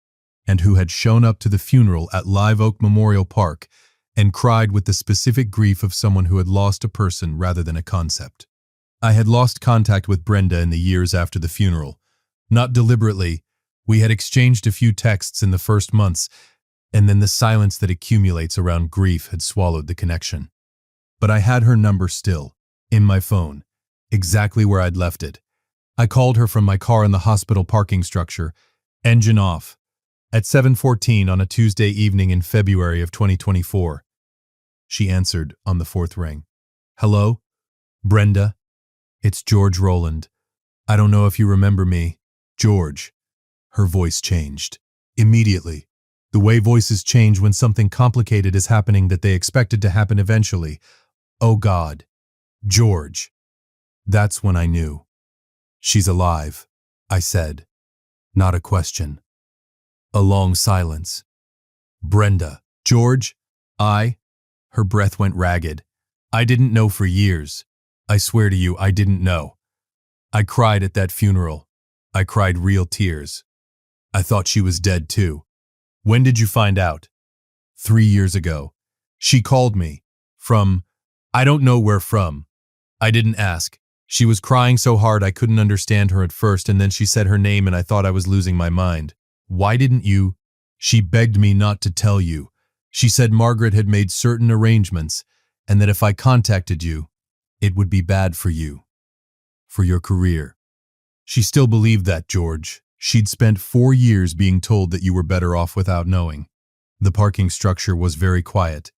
and who had shown up to the funeral at Live Oak Memorial Park and cried with the specific grief of someone who had lost a person rather than a concept. I had lost contact with Brenda in the years after the funeral. Not deliberately, we had exchanged a few texts in the first months, and then the silence that accumulates around grief had swallowed the connection. But I had her number still, in my phone, exactly where I'd left it. I called her from my car in the hospital parking structure, engine off, at 7:14 on a Tuesday evening in February of 2024. She answered on the 4th ring. Hello? Brenda? It's George Rowland. I don't know if you remember me. George. Her voice changed. Immediately. The way voices change when something complicated is happening that they expected to happen eventually. Oh God. George. That's when I knew. She's alive, I said. Not a question. A long silence. Brenda. George? Her breath went ragged. I didn't know for years. I swear to you, I didn't know. I cried at that funeral. I cried real tears. I thought she was dead too. When did you find out? 3 years ago. She called me. From, I don't know where from. I didn't ask. She was crying so hard I couldn't understand her at first, and then she said her name and I thought I was losing my mind. Why didn't you? She begged me not to tell you. She said Margaret had made certain arrangements, and that if I contacted you, it would be bad for you. For your career. She still believed that, George. She'd spent 4 years being told that you were better off without knowing. The parking structure was very quiet.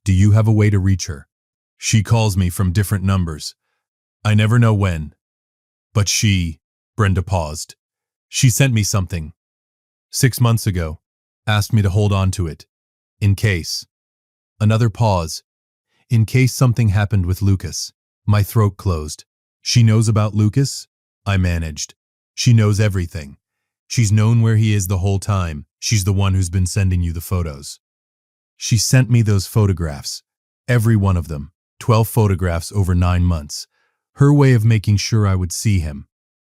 Do you have a way to reach her? She calls me from different numbers. I never know when. But Brenda paused. She sent me something. 6 months ago. Asked me to hold on to it. In case. Another pause. In case something happened with Lucas. My throat closed. She knows about Lucas? I managed. She knows everything. She's known where he is the whole time. She's the one who's been sending you the photos. She sent me those photographs. Every one of them. 12 photographs over 9 months. Her way of making sure I would see him.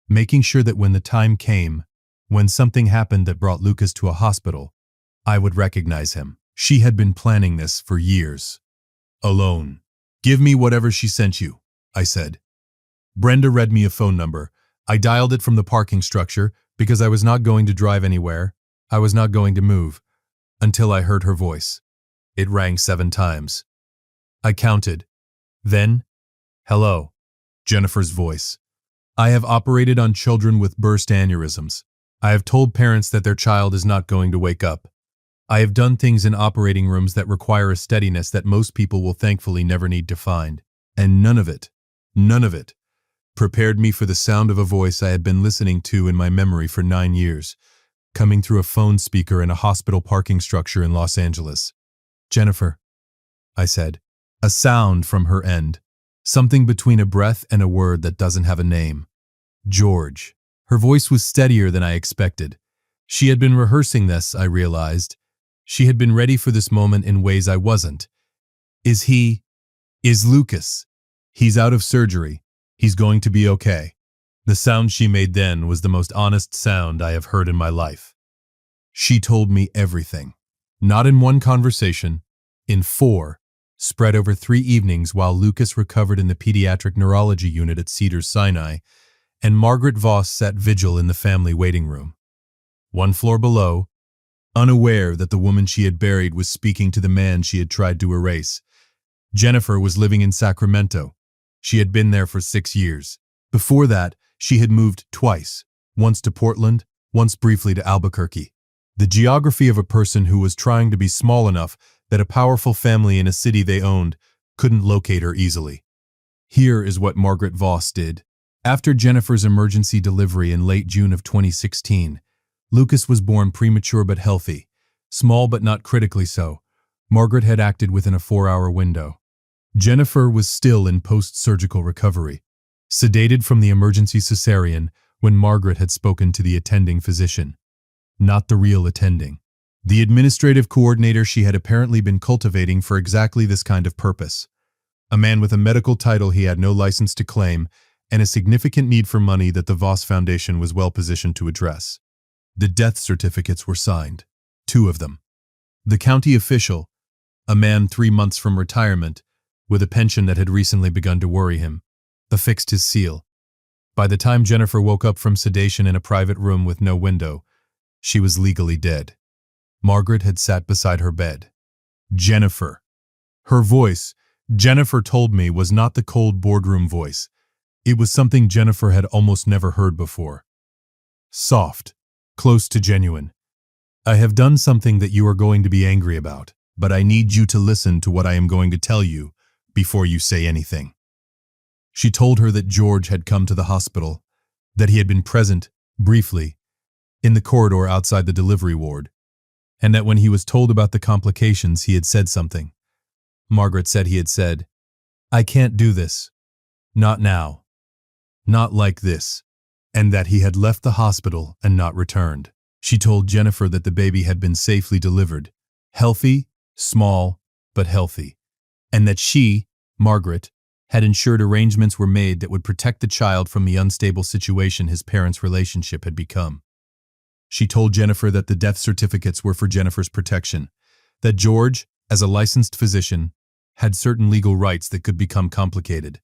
making sure that when the time came, when something happened that brought Lucas to a hospital, I would recognize him. She had been planning this for years. Alone. "Give me whatever she sent you," I said. Brenda read me a phone number. I dialed it from the parking structure because I was not going to drive anywhere. I was not going to move until I heard her voice. It rang 7 times. I counted. Then, "Hello," Jennifer's voice. "I have operated on children with burst aneurysms. I have told parents that their child is not going to wake up. I have done things in operating rooms that require a steadiness that most people will thankfully never need to find. And none of it, prepared me for the sound of a voice I had been listening to in my memory for 9 years, coming through a phone speaker in a hospital parking structure in Los Angeles. "Jennifer," I said. A sound from her end. Something between a breath and a word that doesn't have a name. "George." Her voice was steadier than I expected. She had been rehearsing this, I realized. She had been ready for this moment in ways I wasn't. Is Lucas. He's out of surgery. He's going to be okay." The sound she made then was the most honest sound I have heard in my life. She told me everything. Not in one conversation, in 4, spread over 3 evenings while Lucas recovered in the pediatric neurology unit at Cedars-Sinai, and Margaret Voss sat vigil in the family waiting room. 1 floor below, unaware that the woman she had buried was speaking to the man she had tried to erase. Jennifer was living in Sacramento. She had been there for 6 years. Before that, she had moved twice, once to Portland, once briefly to Albuquerque. The geography of a person who was trying to be small enough that a powerful family in a city they owned couldn't locate her easily. Here is what Margaret Voss did. After Jennifer's emergency delivery in late June of 2016, Lucas was born premature but healthy, small but not critically so. Margaret had acted within a 4-hour window. Jennifer was still in post-surgical recovery, sedated from the emergency cesarean when Margaret had spoken to the attending physician. Not the real attending. The administrative coordinator she had apparently been cultivating for exactly this kind of purpose. A man with a medical title he had no license to claim and a significant need for money that the Voss Foundation was well positioned to address. The death certificates were signed. 2 of them. The county official, a man 3 months from retirement, with a pension that had recently begun to worry him, affixed his seal. By the time Jennifer woke up from sedation in a private room with no window, she was legally dead. Margaret had sat beside her bed. Jennifer. Her voice, Jennifer told me, was not the cold boardroom voice. It was something Jennifer had almost never heard before. Soft. Close to genuine. "I have done something that you are going to be angry about, but I need you to listen to what I am going to tell you before you say anything." She told her that George had come to the hospital, that he had been present, briefly, in the corridor outside the delivery ward, and that when he was told about the complications he had said something. Margaret said he had said, "I can't do this. Not now. Not like this." And that he had left the hospital and not returned. She told Jennifer that the baby had been safely delivered, healthy, small, but healthy, and that she, Margaret, had ensured arrangements were made that would protect the child from the unstable situation his parents' relationship had become. She told Jennifer that the death certificates were for Jennifer's protection, that George, as a licensed physician, had certain legal rights that could become complicated,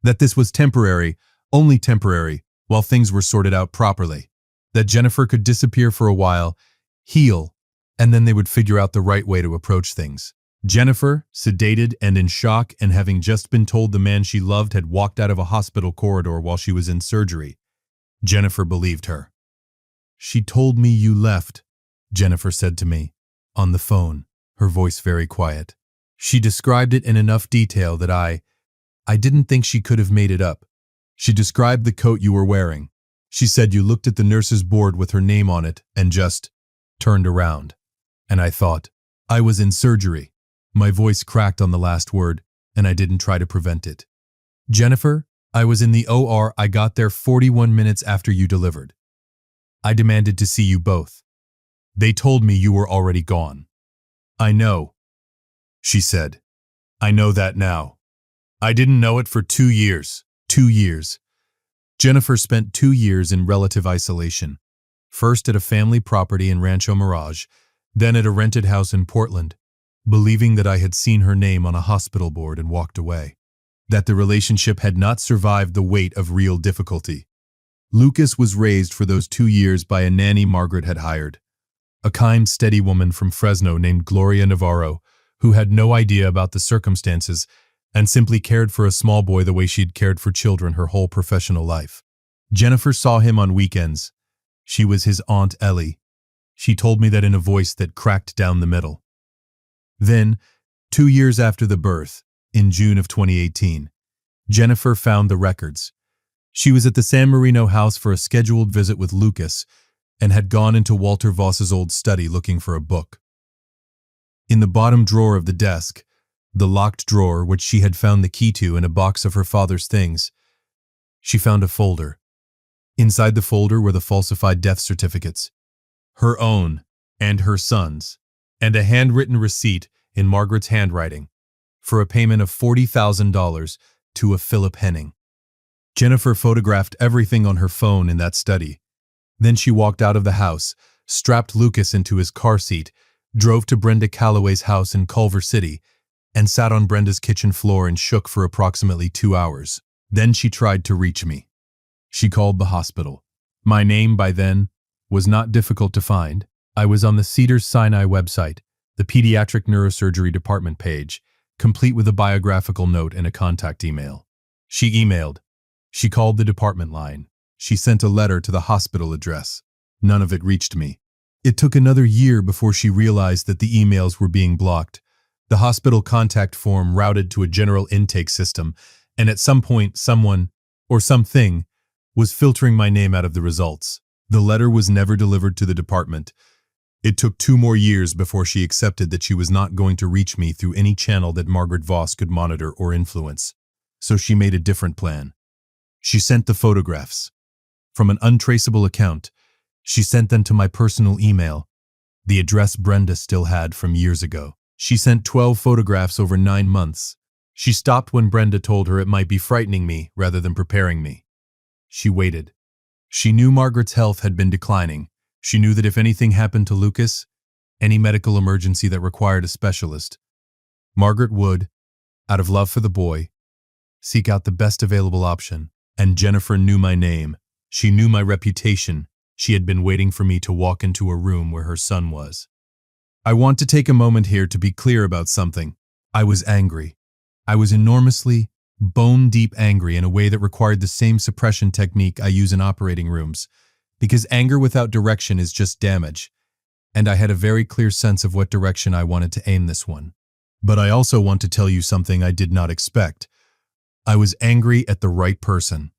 that this was temporary, only temporary, while things were sorted out properly, that Jennifer could disappear for a while, heal, and then they would figure out the right way to approach things. Jennifer, sedated and in shock and having just been told the man she loved had walked out of a hospital corridor while she was in surgery, Jennifer believed her. "She told me you left," Jennifer said to me, on the phone, her voice very quiet. She described it in enough detail that I didn't think she could have made it up. She described the coat you were wearing. She said you looked at the nurse's board with her name on it and just turned around. And I thought, I was in surgery. My voice cracked on the last word, and I didn't try to prevent it. "Jennifer, I was in the OR. I got there 41 minutes after you delivered. I demanded to see you both. They told me you were already gone." "I know," she said. "I know that now. I didn't know it for 2 years. 2 years. Jennifer spent 2 years in relative isolation, first at a family property in Rancho Mirage, then at a rented house in Portland, believing that I had seen her name on a hospital board and walked away, that the relationship had not survived the weight of real difficulty. Lucas was raised for those 2 years by a nanny Margaret had hired, a kind, steady woman from Fresno named Gloria Navarro, who had no idea about the circumstances and simply cared for a small boy the way she'd cared for children her whole professional life. Jennifer saw him on weekends. She was his Aunt Ellie. She told me that in a voice that cracked down the middle. Then, 2 years after the birth, in June of 2018, Jennifer found the records. She was at the San Marino house for a scheduled visit with Lucas and had gone into Walter Voss's old study looking for a book. In the bottom drawer of the desk, the locked drawer which she had found the key to in a box of her father's things, she found a folder. Inside the folder were the falsified death certificates, her own and her son's, and a handwritten receipt in Margaret's handwriting for a payment of $40,000 to a Philip Henning. Jennifer photographed everything on her phone in that study. Then she walked out of the house, strapped Lucas into his car seat, drove to Brenda Calloway's house in Culver City, and sat on Brenda's kitchen floor and shook for approximately 2 hours. Then she tried to reach me. She called the hospital. My name, by then, was not difficult to find. I was on the Cedars-Sinai website, the pediatric neurosurgery department page, complete with a biographical note and a contact email. She emailed. She called the department line. She sent a letter to the hospital address. None of it reached me. It took another year before she realized that the emails were being blocked. The hospital contact form routed to a general intake system, and at some point someone, or something, was filtering my name out of the results. The letter was never delivered to the department. It took 2 more years before she accepted that she was not going to reach me through any channel that Margaret Voss could monitor or influence. So she made a different plan. She sent the photographs. From an untraceable account, she sent them to my personal email, the address Brenda still had from years ago. She sent 12 photographs over 9 months. She stopped when Brenda told her it might be frightening me rather than preparing me. She waited. She knew Margaret's health had been declining. She knew that if anything happened to Lucas, any medical emergency that required a specialist, Margaret would, out of love for the boy, seek out the best available option. And Jennifer knew my name. She knew my reputation. She had been waiting for me to walk into a room where her son was. I want to take a moment here to be clear about something. I was angry. I was enormously, bone-deep angry in a way that required the same suppression technique I use in operating rooms, because anger without direction is just damage, and I had a very clear sense of what direction I wanted to aim this one. But I also want to tell you something I did not expect. I was angry at the right person,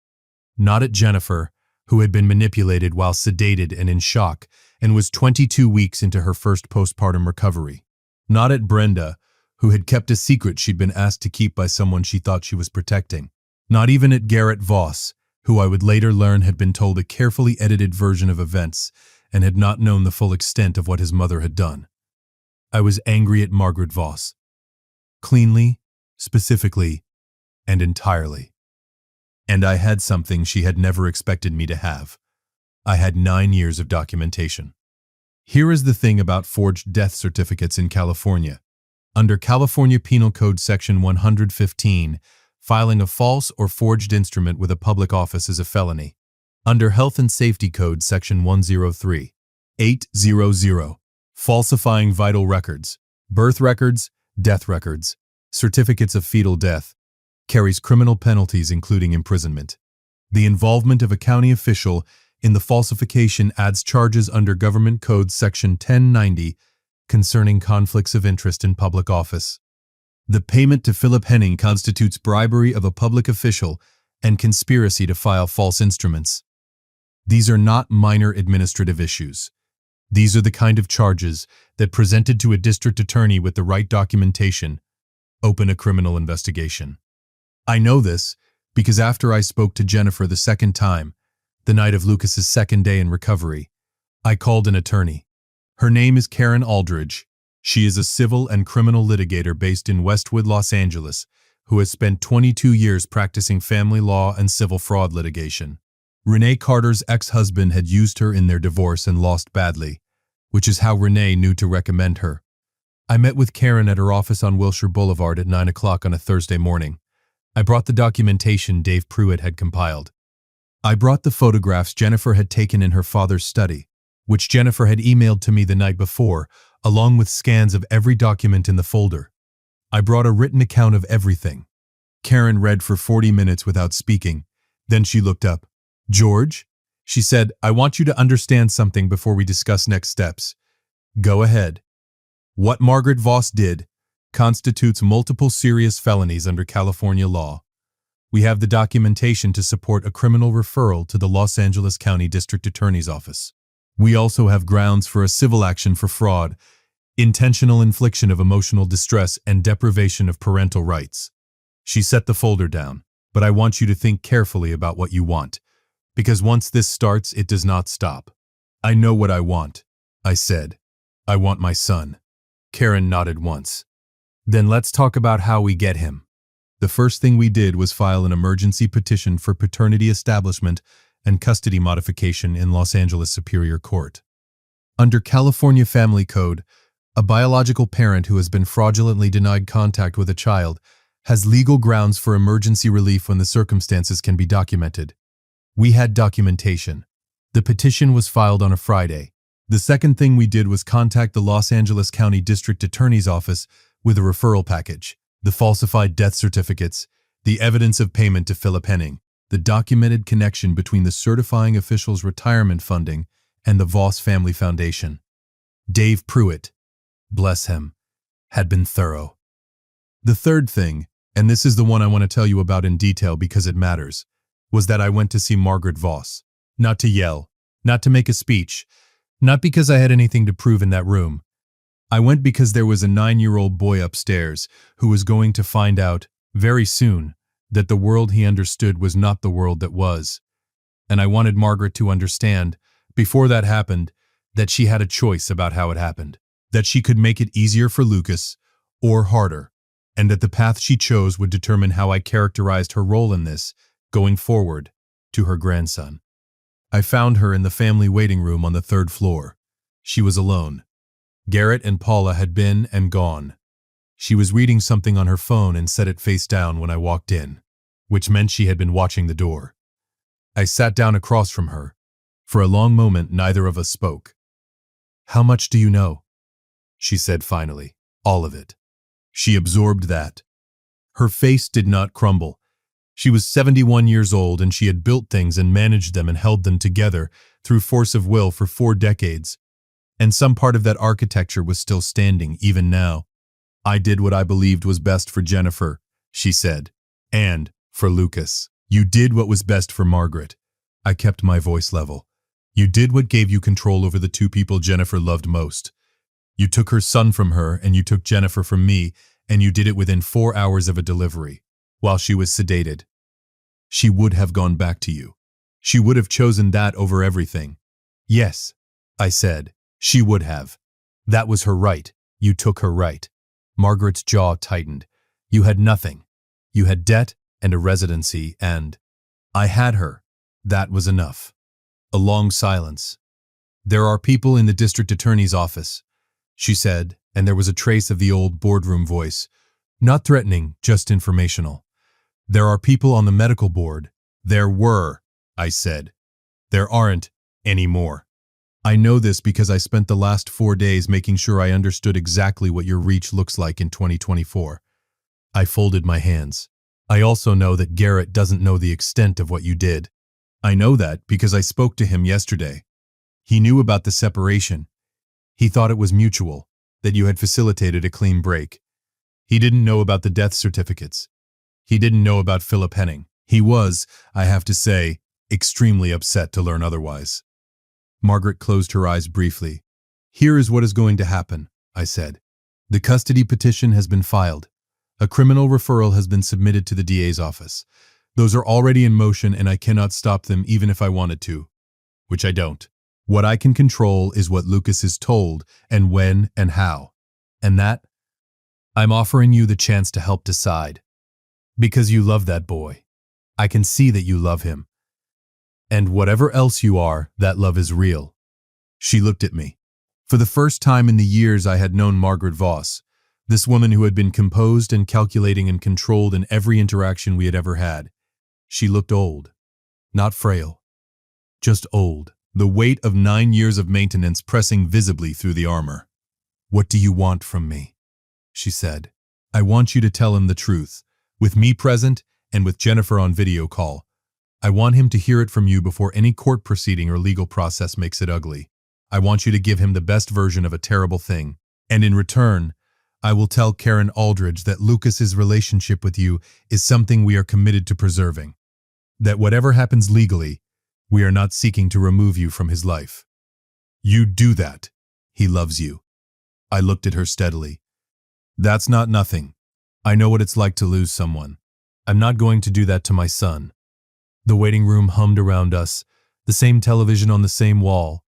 not at Jennifer, who had been manipulated while sedated and in shock and was 22 weeks into her first postpartum recovery. Not at Brenda, who had kept a secret she'd been asked to keep by someone she thought she was protecting. Not even at Garrett Voss, who I would later learn had been told a carefully edited version of events and had not known the full extent of what his mother had done. I was angry at Margaret Voss. Cleanly, specifically, and entirely. And I had something she had never expected me to have. I had 9 years of documentation. Here is the thing about forged death certificates in California. Under California Penal Code Section 115, filing a false or forged instrument with a public office is a felony. Under Health and Safety Code Section 103.800, falsifying vital records, birth records, death records, certificates of fetal death, carries criminal penalties including imprisonment. The involvement of a county official in the falsification adds charges under Government Code Section 1090 concerning conflicts of interest in public office. The payment to Philip Henning constitutes bribery of a public official and conspiracy to file false instruments. These are not minor administrative issues. These are the kind of charges that, presented to a district attorney with the right documentation, open a criminal investigation. I know this because after I spoke to Jennifer the second time, the night of Lucas's second day in recovery, I called an attorney. Her name is Karen Aldridge. She is a civil and criminal litigator based in Westwood, Los Angeles, who has spent 22 years practicing family law and civil fraud litigation. Renee Carter's ex-husband had used her in their divorce and lost badly, which is how Renee knew to recommend her. I met with Karen at her office on Wilshire Boulevard at 9 o'clock on a Thursday morning. I brought the documentation Dave Pruitt had compiled. I brought the photographs Jennifer had taken in her father's study, which Jennifer had emailed to me the night before, along with scans of every document in the folder. I brought a written account of everything. Karen read for 40 minutes without speaking. Then she looked up. "George," she said, "I want you to understand something before we discuss next steps." "Go ahead." "What Margaret Voss did constitutes multiple serious felonies under California law. We have the documentation to support a criminal referral to the Los Angeles County District Attorney's Office. We also have grounds for a civil action for fraud, intentional infliction of emotional distress, and deprivation of parental rights." She set the folder down. "But I want you to think carefully about what you want, because once this starts, it does not stop." "I know what I want," I said. "I want my son." Karen nodded once. "Then let's talk about how we get him." The first thing we did was file an emergency petition for paternity establishment and custody modification in Los Angeles Superior Court. Under California Family Code, a biological parent who has been fraudulently denied contact with a child has legal grounds for emergency relief when the circumstances can be documented. We had documentation. The petition was filed on a Friday. The second thing we did was contact the Los Angeles County District Attorney's Office with a referral package, the falsified death certificates, the evidence of payment to Philip Henning, the documented connection between the certifying official's retirement funding and the Voss Family Foundation. Dave Pruitt, bless him, had been thorough. The third thing, and this is the one I want to tell you about in detail because it matters, was that I went to see Margaret Voss. Not to yell, not to make a speech, not because I had anything to prove in that room. I went because there was a 9-year-old boy upstairs who was going to find out, very soon, that the world he understood was not the world that was. And I wanted Margaret to understand, before that happened, that she had a choice about how it happened, that she could make it easier for Lucas, or harder, and that the path she chose would determine how I characterized her role in this, going forward, to her grandson. I found her in the family waiting room on the 3rd floor. She was alone. Garrett and Paula had been and gone. She was reading something on her phone and set it face down when I walked in, which meant she had been watching the door. I sat down across from her. For a long moment, neither of us spoke. "How much do you know?" she said finally. "All of it." She absorbed that. Her face did not crumble. She was 71 years old and she had built things and managed them and held them together through force of will for 4 decades. And some part of that architecture was still standing even now. "I did what I believed was best for Jennifer," she said. "And for Lucas. You did what was best for Margaret." I kept my voice level. "You did what gave you control over the 2 people Jennifer loved most. You took her son from her and you took Jennifer from me, and you did it within 4 hours of a delivery, while she was sedated. She would have gone back to you. She would have chosen that over everything." "Yes," I said, "she would have. That was her right. You took her right." Margaret's jaw tightened. "You had nothing. You had debt and a residency and—" "I had her. That was enough." A long silence. "There are people in the district attorney's office," she said, and there was a trace of the old boardroom voice. Not threatening, just informational. "There are people on the medical board." "There were," I said. "There aren't anymore. I know this because I spent the last 4 days making sure I understood exactly what your reach looks like in 2024. I folded my hands. "I also know that Garrett doesn't know the extent of what you did. I know that because I spoke to him yesterday. He knew about the separation. He thought it was mutual, that you had facilitated a clean break. He didn't know about the death certificates. He didn't know about Philip Henning. He was, I have to say, extremely upset to learn otherwise." Margaret closed her eyes briefly. "Here is what is going to happen," I said. "The custody petition has been filed. A criminal referral has been submitted to the DA's office. Those are already in motion and I cannot stop them even if I wanted to, which I don't. What I can control is what Lucas is told and when and how. And that, I'm offering you the chance to help decide. Because you love that boy. I can see that you love him. And whatever else you are, that love is real. She looked at me. For the first time in the years I had known Margaret Voss, this woman who had been composed and calculating and controlled in every interaction we had ever had. She looked old. Not frail. Just old. The weight of 9 years of maintenance pressing visibly through the armor. "What do you want from me?" she said. "I want you to tell him the truth, with me present and with Jennifer on video call. I want him to hear it from you before any court proceeding or legal process makes it ugly. I want you to give him the best version of a terrible thing. And in return, I will tell Karen Aldridge that Lucas's relationship with you is something we are committed to preserving. That whatever happens legally, we are not seeking to remove you from his life. You do that. He loves you." I looked at her steadily. "That's not nothing. I know what it's like to lose someone. I'm not going to do that to my son." The waiting room hummed around us, the same television on the same wall,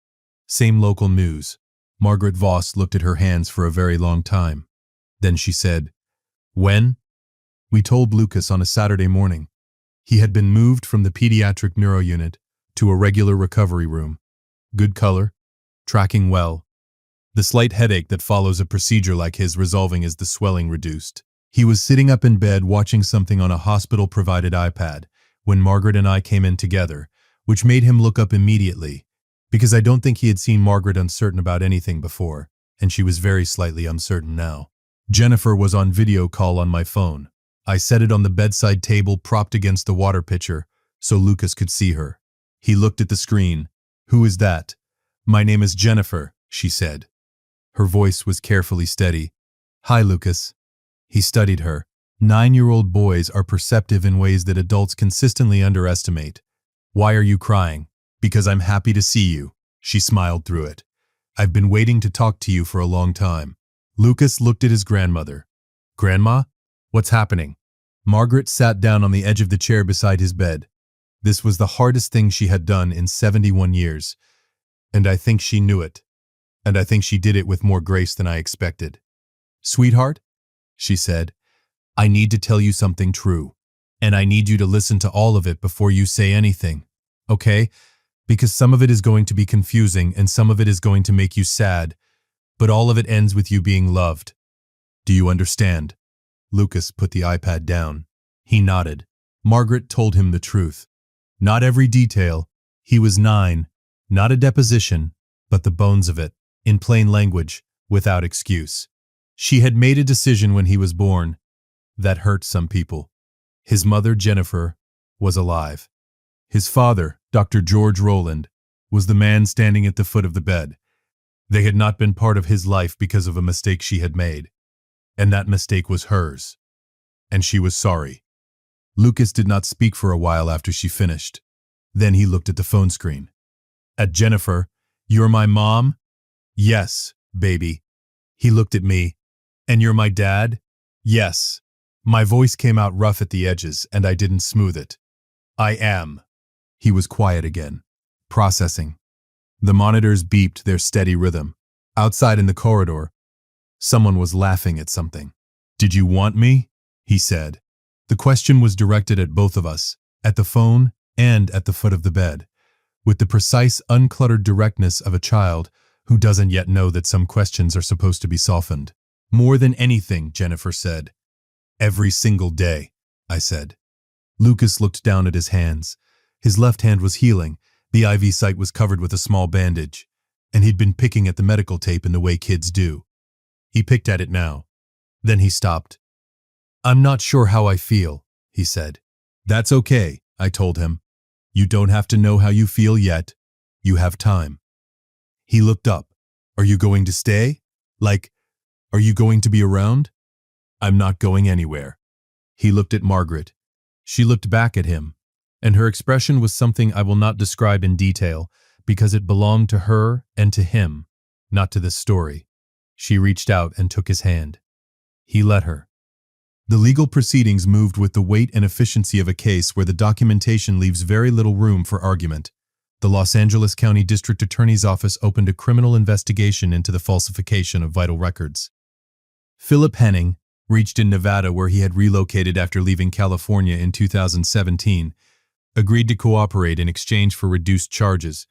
same local news. Margaret Voss looked at her hands for a very long time. Then she said, "When?" We told Lucas on a Saturday morning. He had been moved from the pediatric neuro unit to a regular recovery room. Good color, tracking well. The slight headache that follows a procedure like his resolving as the swelling reduced. He was sitting up in bed watching something on a hospital-provided iPad when Margaret and I came in together, which made him look up immediately, because I don't think he had seen Margaret uncertain about anything before, and she was very slightly uncertain now. Jennifer was on video call on my phone. I set it on the bedside table propped against the water pitcher so Lucas could see her. He looked at the screen. "Who is that?" "My name is Jennifer," she said. Her voice was carefully steady. "Hi, Lucas." He studied her. 9-year-old boys are perceptive in ways that adults consistently underestimate. "Why are you crying?" "Because I'm happy to see you." She smiled through it. "I've been waiting to talk to you for a long time." Lucas looked at his grandmother. "Grandma? What's happening?" Margaret sat down on the edge of the chair beside his bed. This was the hardest thing she had done in 71 years, and I think she knew it. And I think she did it with more grace than I expected. "Sweetheart," she said, "I need to tell you something true, and I need you to listen to all of it before you say anything, okay? Because some of it is going to be confusing and some of it is going to make you sad, but all of it ends with you being loved. Do you understand?" Lucas put the iPad down. He nodded. Margaret told him the truth. Not every detail. He was 9. Not a deposition, but the bones of it, in plain language, without excuse. She had made a decision when he was born. That hurt some people. His mother, Jennifer, was alive. His father, Dr. George Rowland, was the man standing at the foot of the bed. They had not been part of his life because of a mistake she had made. And that mistake was hers. And she was sorry. Lucas did not speak for a while after she finished. Then he looked at the phone screen. At Jennifer, "You're my mom?" "Yes, baby." He looked at me. "And you're my dad?" "Yes." My voice came out rough at the edges, and I didn't smooth it. "I am." He was quiet again, processing. The monitors beeped their steady rhythm. Outside in the corridor, someone was laughing at something. "Did you want me?" he said. The question was directed at both of us, at the phone and at the foot of the bed, with the precise, uncluttered directness of a child who doesn't yet know that some questions are supposed to be softened. "More than anything," Jennifer said. "Every single day," I said. Lucas looked down at his hands. His left hand was healing. The IV site was covered with a small bandage, and he'd been picking at the medical tape in the way kids do. He picked at it now. Then he stopped. "I'm not sure how I feel," he said. "That's okay," I told him. "You don't have to know how you feel yet. You have time." He looked up. "Are you going to stay? Are you going to be around?" "I'm not going anywhere." He looked at Margaret. She looked back at him, and her expression was something I will not describe in detail because it belonged to her and to him, not to this story. She reached out and took his hand. He let her. The legal proceedings moved with the weight and efficiency of a case where the documentation leaves very little room for argument. The Los Angeles County District Attorney's Office opened a criminal investigation into the falsification of vital records. Philip Henning reached in Nevada, where he had relocated after leaving California in 2017, agreed to cooperate in exchange for reduced charges.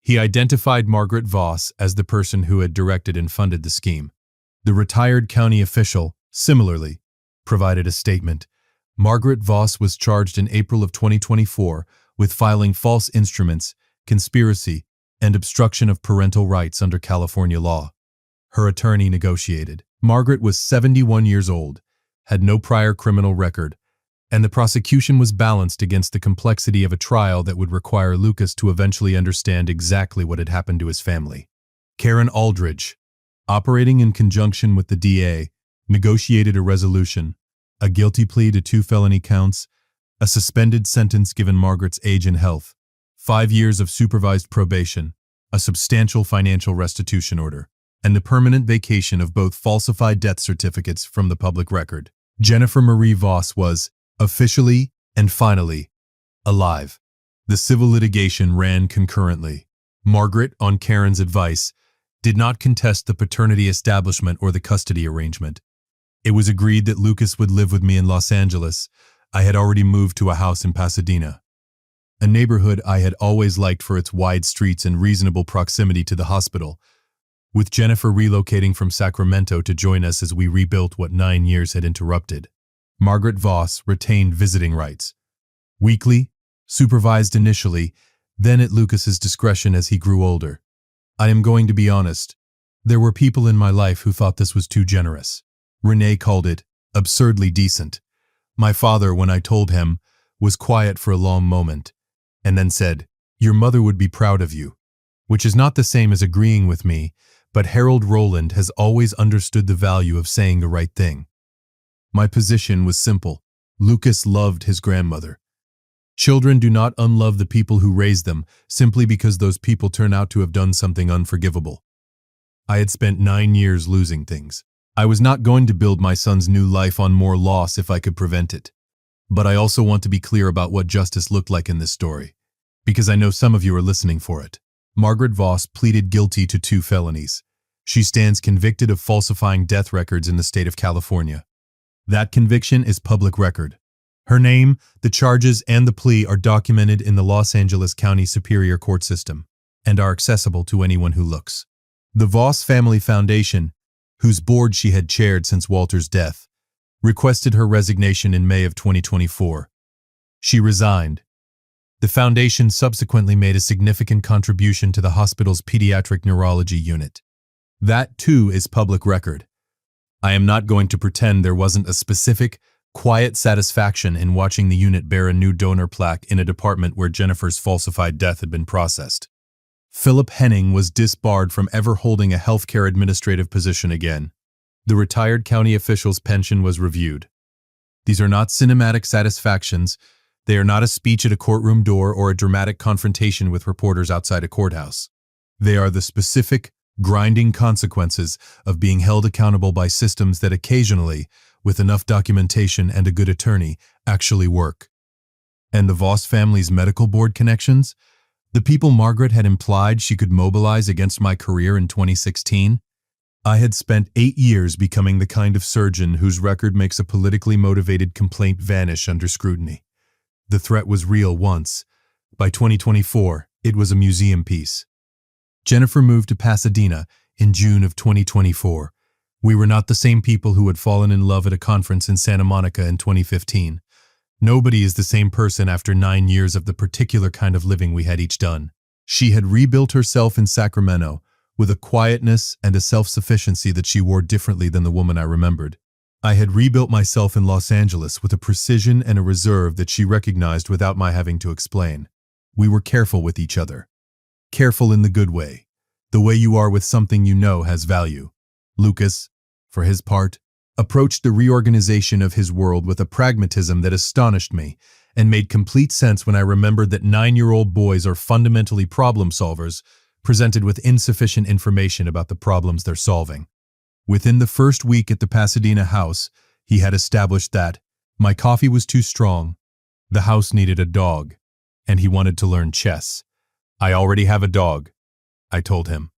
He identified Margaret Voss as the person who had directed and funded the scheme. The retired county official, similarly, provided a statement. Margaret Voss was charged in April of 2024 with filing false instruments, conspiracy, and obstruction of parental rights under California law. Her attorney negotiated. Margaret was 71 years old, had no prior criminal record, and the prosecution was balanced against the complexity of a trial that would require Lucas to eventually understand exactly what had happened to his family. Karen Aldridge, operating in conjunction with the DA, negotiated a resolution, a guilty plea to 2 felony counts, a suspended sentence given Margaret's age and health, 5 years of supervised probation, a substantial financial restitution order, and the permanent vacation of both falsified death certificates from the public record. Jennifer Marie Voss was, officially and finally, alive. The civil litigation ran concurrently. Margaret, on Karen's advice, did not contest the paternity establishment or the custody arrangement. It was agreed that Lucas would live with me in Los Angeles. I had already moved to a house in Pasadena, a neighborhood I had always liked for its wide streets and reasonable proximity to the hospital, with Jennifer relocating from Sacramento to join us as we rebuilt what 9 years had interrupted. Margaret Voss retained visiting rights. Weekly, supervised initially, then at Lucas's discretion as he grew older. I am going to be honest, there were people in my life who thought this was too generous. Renee called it absurdly decent. My father, when I told him, was quiet for a long moment, and then said, "Your mother would be proud of you," which is not the same as agreeing with me, but Harold Rowland has always understood the value of saying the right thing. My position was simple. Lucas loved his grandmother. Children do not unlove the people who raised them simply because those people turn out to have done something unforgivable. I had spent 9 years losing things. I was not going to build my son's new life on more loss if I could prevent it. But I also want to be clear about what justice looked like in this story, because I know some of you are listening for it. Margaret Voss pleaded guilty to 2 felonies. She stands convicted of falsifying death records in the state of California. That conviction is public record. Her name, the charges, and the plea are documented in the Los Angeles County Superior Court system and are accessible to anyone who looks. The Voss Family Foundation, whose board she had chaired since Walter's death, requested her resignation in May of 2024. She resigned. The foundation subsequently made a significant contribution to the hospital's pediatric neurology unit. That, too, is public record. I am not going to pretend there wasn't a specific, quiet satisfaction in watching the unit bear a new donor plaque in a department where Jennifer's falsified death had been processed. Philip Henning was disbarred from ever holding a healthcare administrative position again. The retired county official's pension was reviewed. These are not cinematic satisfactions. They are not a speech at a courtroom door or a dramatic confrontation with reporters outside a courthouse. They are the specific, grinding consequences of being held accountable by systems that occasionally, with enough documentation and a good attorney, actually work. And the Voss family's medical board connections? The people Margaret had implied she could mobilize against my career in 2016? I had spent 8 years becoming the kind of surgeon whose record makes a politically motivated complaint vanish under scrutiny. The threat was real once. By 2024, it was a museum piece. Jennifer moved to Pasadena in June of 2024. We were not the same people who had fallen in love at a conference in Santa Monica in 2015. Nobody is the same person after 9 years of the particular kind of living we had each done. She had rebuilt herself in Sacramento with a quietness and a self-sufficiency that she wore differently than the woman I remembered. I had rebuilt myself in Los Angeles with a precision and a reserve that she recognized without my having to explain. We were careful with each other. Careful in the good way. The way you are with something you know has value. Lucas, for his part, approached the reorganization of his world with a pragmatism that astonished me and made complete sense when I remembered that 9-year-old boys are fundamentally problem solvers, presented with insufficient information about the problems they're solving. Within the first week at the Pasadena house, he had established that my coffee was too strong, the house needed a dog, and he wanted to learn chess. I already have a dog, I told him.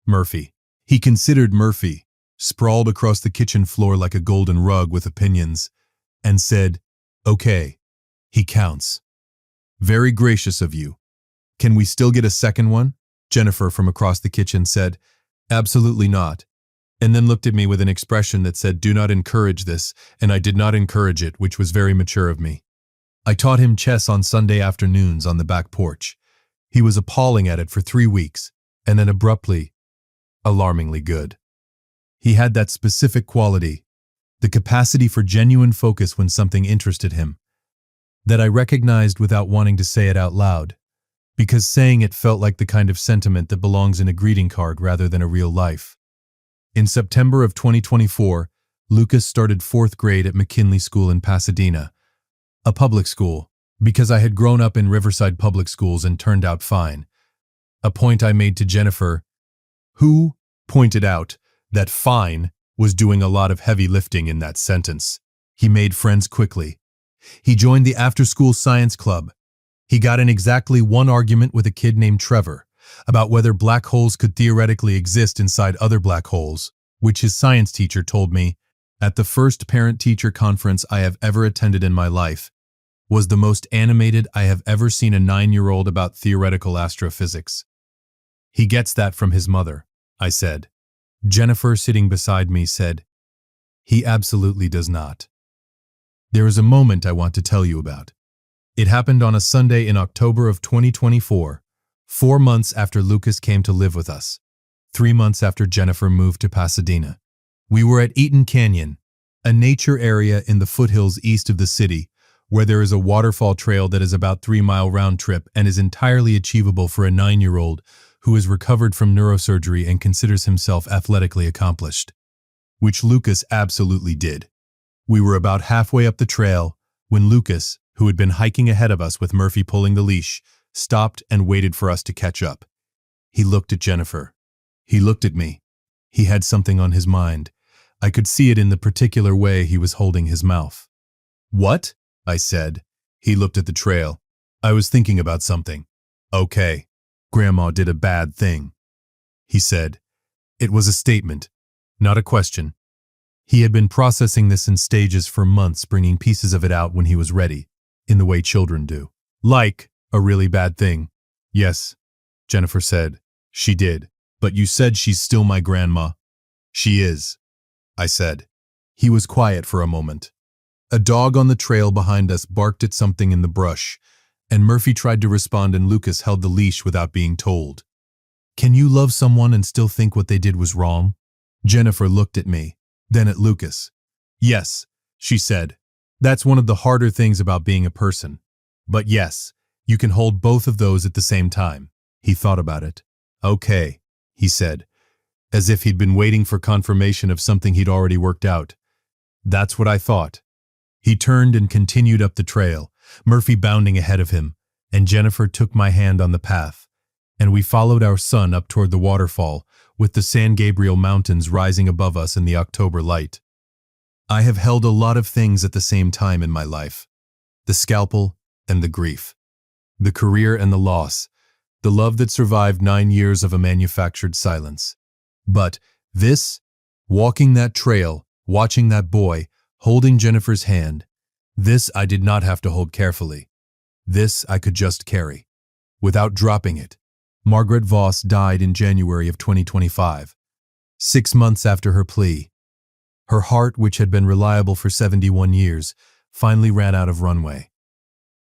Murphy. He considered Murphy, sprawled across the kitchen floor like a golden rug with opinions, and said, "Okay, he counts." Very gracious of you. Can we still get a second one? Jennifer from across the kitchen said, Absolutely not. And then looked at me with an expression that said, Do not encourage this, and I did not encourage it, which was very mature of me. I taught him chess on Sunday afternoons on the back porch. He was appalling at it for 3 weeks, and then abruptly, alarmingly good. He had that specific quality, the capacity for genuine focus when something interested him, that I recognized without wanting to say it out loud, because saying it felt like the kind of sentiment that belongs in a greeting card rather than a real life. In September of 2024, Lucas started 4th grade at McKinley School in Pasadena, a public school, because I had grown up in Riverside public schools and turned out fine. A point I made to Jennifer, who pointed out that fine was doing a lot of heavy lifting in that sentence. He made friends quickly. He joined the after-school science club. He got in exactly one argument with a kid named Trevor about whether black holes could theoretically exist inside other black holes, which his science teacher told me, at the first parent-teacher conference I have ever attended in my life, was the most animated I have ever seen a 9-year-old about theoretical astrophysics. He gets that from his mother, I said. Jennifer, sitting beside me, said, He absolutely does not. There is a moment I want to tell you about. It happened on a Sunday in October of 2024, 4 months after Lucas came to live with us, 3 months after Jennifer moved to Pasadena. We were at Eaton Canyon, a nature area in the foothills east of the city, where there is a waterfall trail that is about 3-mile round trip and is entirely achievable for a 9-year-old who has recovered from neurosurgery and considers himself athletically accomplished, which Lucas absolutely did. We were about halfway up the trail when Lucas, who had been hiking ahead of us with Murphy pulling the leash, stopped and waited for us to catch up. He looked at Jennifer. He looked at me. He had something on his mind. I could see it in the particular way he was holding his mouth. What? I said. He looked at the trail. I was thinking about something. Okay. Grandma did a bad thing. He said. It was a statement, not a question. He had been processing this in stages for months, bringing pieces of it out when he was ready, in the way children do. Like a really bad thing. Yes, Jennifer said. She did. But you said she's still my grandma. She is, I said. He was quiet for a moment. A dog on the trail behind us barked at something in the brush, and Murphy tried to respond and Lucas held the leash without being told. Can you love someone and still think what they did was wrong? Jennifer looked at me, then at Lucas. Yes, she said. That's one of the harder things about being a person. But yes, you can hold both of those at the same time. He thought about it. Okay, he said, as if he'd been waiting for confirmation of something he'd already worked out. That's what I thought. He turned and continued up the trail, Murphy bounding ahead of him, and Jennifer took my hand on the path, and we followed our son up toward the waterfall, with the San Gabriel Mountains rising above us in the October light. I have held a lot of things at the same time in my life. The scalpel and the grief. The career and the loss. The love that survived 9 years of a manufactured silence. But this, walking that trail, watching that boy, holding Jennifer's hand, this I did not have to hold carefully. This I could just carry, without dropping it. Margaret Voss died in January of 2025, 6 months after her plea. Her heart, which had been reliable for 71 years, finally ran out of runway.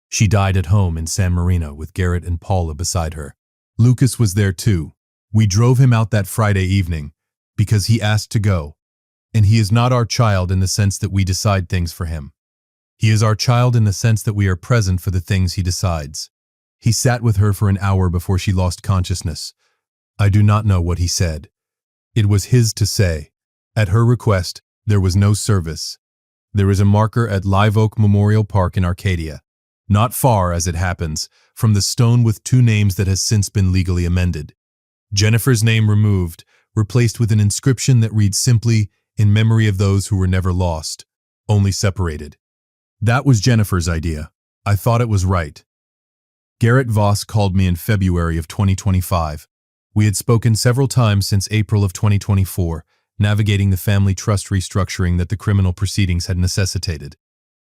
She died at home in San Marino with Garrett and Paula beside her. Lucas was there too. We drove him out that Friday evening because he asked to go, and he is not our child in the sense that we decide things for him. He is our child in the sense that we are present for the things he decides. He sat with her for an hour before she lost consciousness. I do not know what he said. It was his to say. At her request, there was no service. There is a marker at Live Oak Memorial Park in Arcadia, not far, as it happens, from the stone with 2 names that has since been legally amended. Jennifer's name removed, replaced with an inscription that reads simply, "In memory of those who were never lost, only separated." That was Jennifer's idea. I thought it was right. Garrett Voss called me in February of 2025. We had spoken several times since April of 2024, navigating the family trust restructuring that the criminal proceedings had necessitated.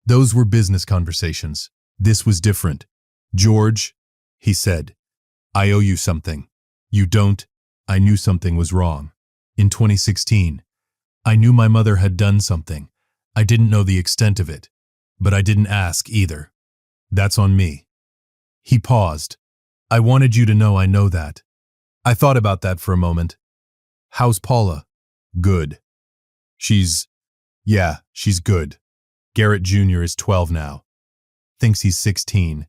Those were business conversations. This was different. George, he said, I owe you something. You don't. I knew something was wrong. In 2016, I knew my mother had done something. I didn't know the extent of it, but I didn't ask either. That's on me. He paused. I wanted you to know I know that. I thought about that for a moment. How's Paula? Good. She's good. Garrett Jr. is 12 now. Thinks he's 16.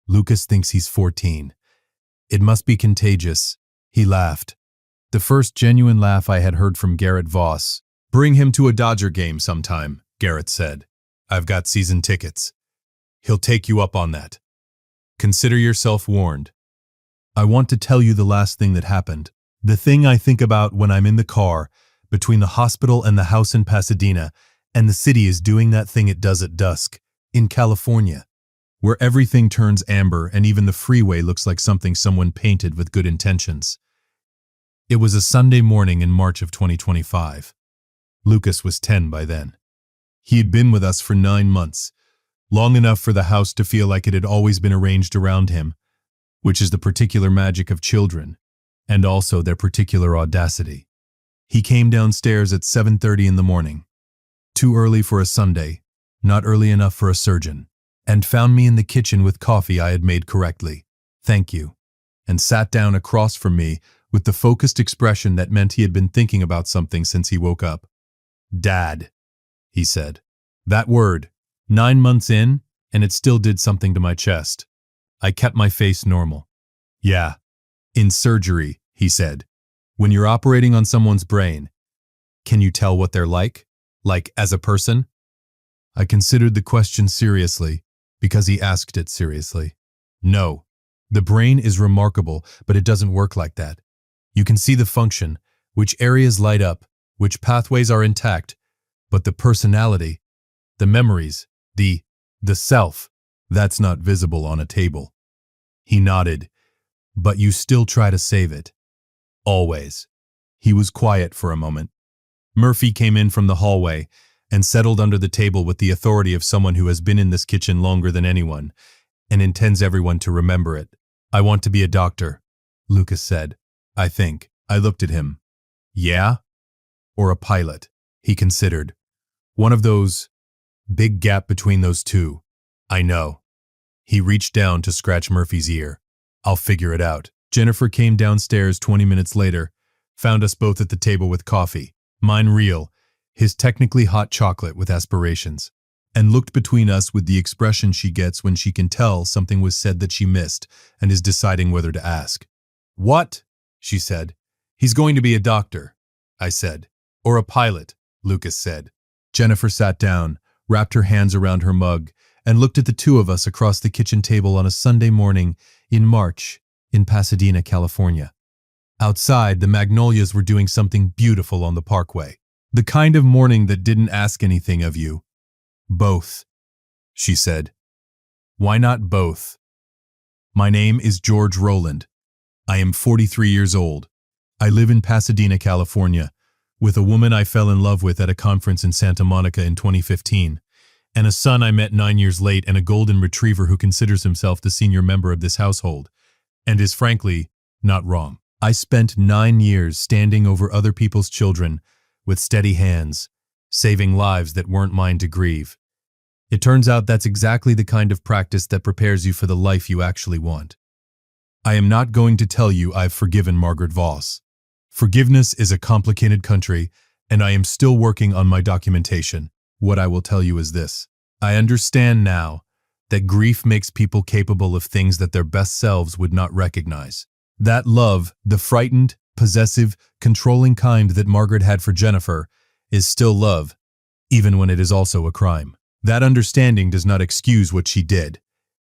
Lucas thinks he's 14. It must be contagious. He laughed. The first genuine laugh I had heard from Garrett Voss. Bring him to a Dodger game sometime, Garrett said. I've got season tickets. He'll take you up on that. Consider yourself warned. I want to tell you the last thing that happened. The thing I think about when I'm in the car, between the hospital and the house in Pasadena, and the city is doing that thing it does at dusk, in California, where everything turns amber and even the freeway looks like something someone painted with good intentions. It was a Sunday morning in March of 2025. Lucas was 10 by then. He had been with us for 9 months, long enough for the house to feel like it had always been arranged around him, which is the particular magic of children, and also their particular audacity. He came downstairs at 7:30 in the morning, too early for a Sunday, not early enough for a surgeon, and found me in the kitchen with coffee I had made correctly. Thank you. And sat down across from me with the focused expression that meant he had been thinking about something since he woke up. Dad, he said. That word, 9 months in, and it still did something to my chest. I kept my face normal. Yeah. In surgery, he said. When you're operating on someone's brain, can you tell what they're like? Like as a person? I considered the question seriously, because he asked it seriously. No. The brain is remarkable, but it doesn't work like that. You can see the function, which areas light up, which pathways are intact, but the personality, the memories, the self, that's not visible on a table. He nodded. But you still try to save it. Always. He was quiet for a moment. Murphy came in from the hallway and settled under the table with the authority of someone who has been in this kitchen longer than anyone and intends everyone to remember it. I want to be a doctor, Lucas said. I think. I looked at him. Yeah? Or a pilot, he considered. One of those. Big gap between those two. I know. He reached down to scratch Murphy's ear. I'll figure it out. Jennifer came downstairs 20 minutes later, found us both at the table with coffee, mine real, his technically hot chocolate with aspirations, and looked between us with the expression she gets when she can tell something was said that she missed and is deciding whether to ask. What? She said. He's going to be a doctor, I said. Or a pilot, Lucas said. Jennifer sat down, wrapped her hands around her mug, and looked at the two of us across the kitchen table on a Sunday morning in March in Pasadena, California. Outside, the magnolias were doing something beautiful on the parkway. The kind of morning that didn't ask anything of you. Both, she said. Why not both? My name is George Rowland. I am 43 years old. I live in Pasadena, California, with a woman I fell in love with at a conference in Santa Monica in 2015, and a son I met 9 years late and a golden retriever who considers himself the senior member of this household, and is frankly not wrong. I spent 9 years standing over other people's children with steady hands, saving lives that weren't mine to grieve. It turns out that's exactly the kind of practice that prepares you for the life you actually want. I am not going to tell you I've forgiven Margaret Voss. Forgiveness is a complicated country, and I am still working on my documentation. What I will tell you is this. I understand now that grief makes people capable of things that their best selves would not recognize. That love, the frightened, possessive, controlling kind that Margaret had for Jennifer, is still love, even when it is also a crime. That understanding does not excuse what she did.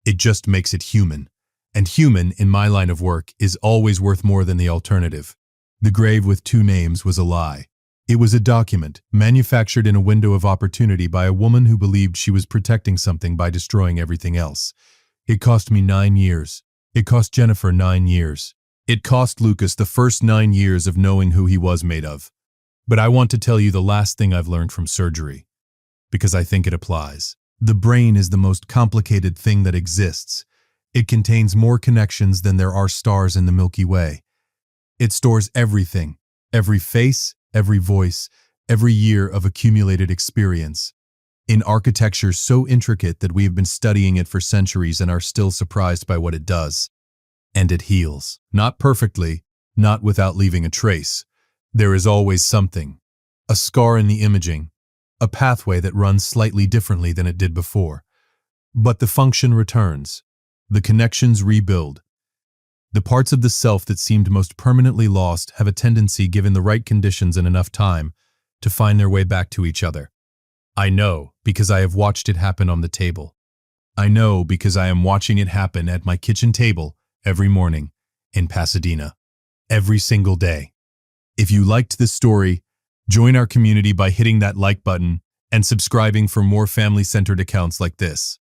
It just makes it human. And human, in my line of work, is always worth more than the alternative. The grave with 2 names was a lie. It was a document, manufactured in a window of opportunity by a woman who believed she was protecting something by destroying everything else. It cost me 9 years. It cost Jennifer 9 years. It cost Lucas the first 9 years of knowing who he was made of. But I want to tell you the last thing I've learned from surgery, because I think it applies. The brain is the most complicated thing that exists, It contains more connections than there are stars in the Milky Way. It stores everything, every face, every voice, every year of accumulated experience, in architecture so intricate that we have been studying it for centuries and are still surprised by what it does. And it heals. Not perfectly, not without leaving a trace. There is always something. A scar in the imaging, a pathway that runs slightly differently than it did before. But the function returns. The connections rebuild. The parts of the self that seemed most permanently lost have a tendency, given the right conditions and enough time, to find their way back to each other. I know because I have watched it happen on the table. I know because I am watching it happen at my kitchen table every morning in Pasadena, every single day. If you liked this story, join our community by hitting that like button and subscribing for more family-centered accounts like this.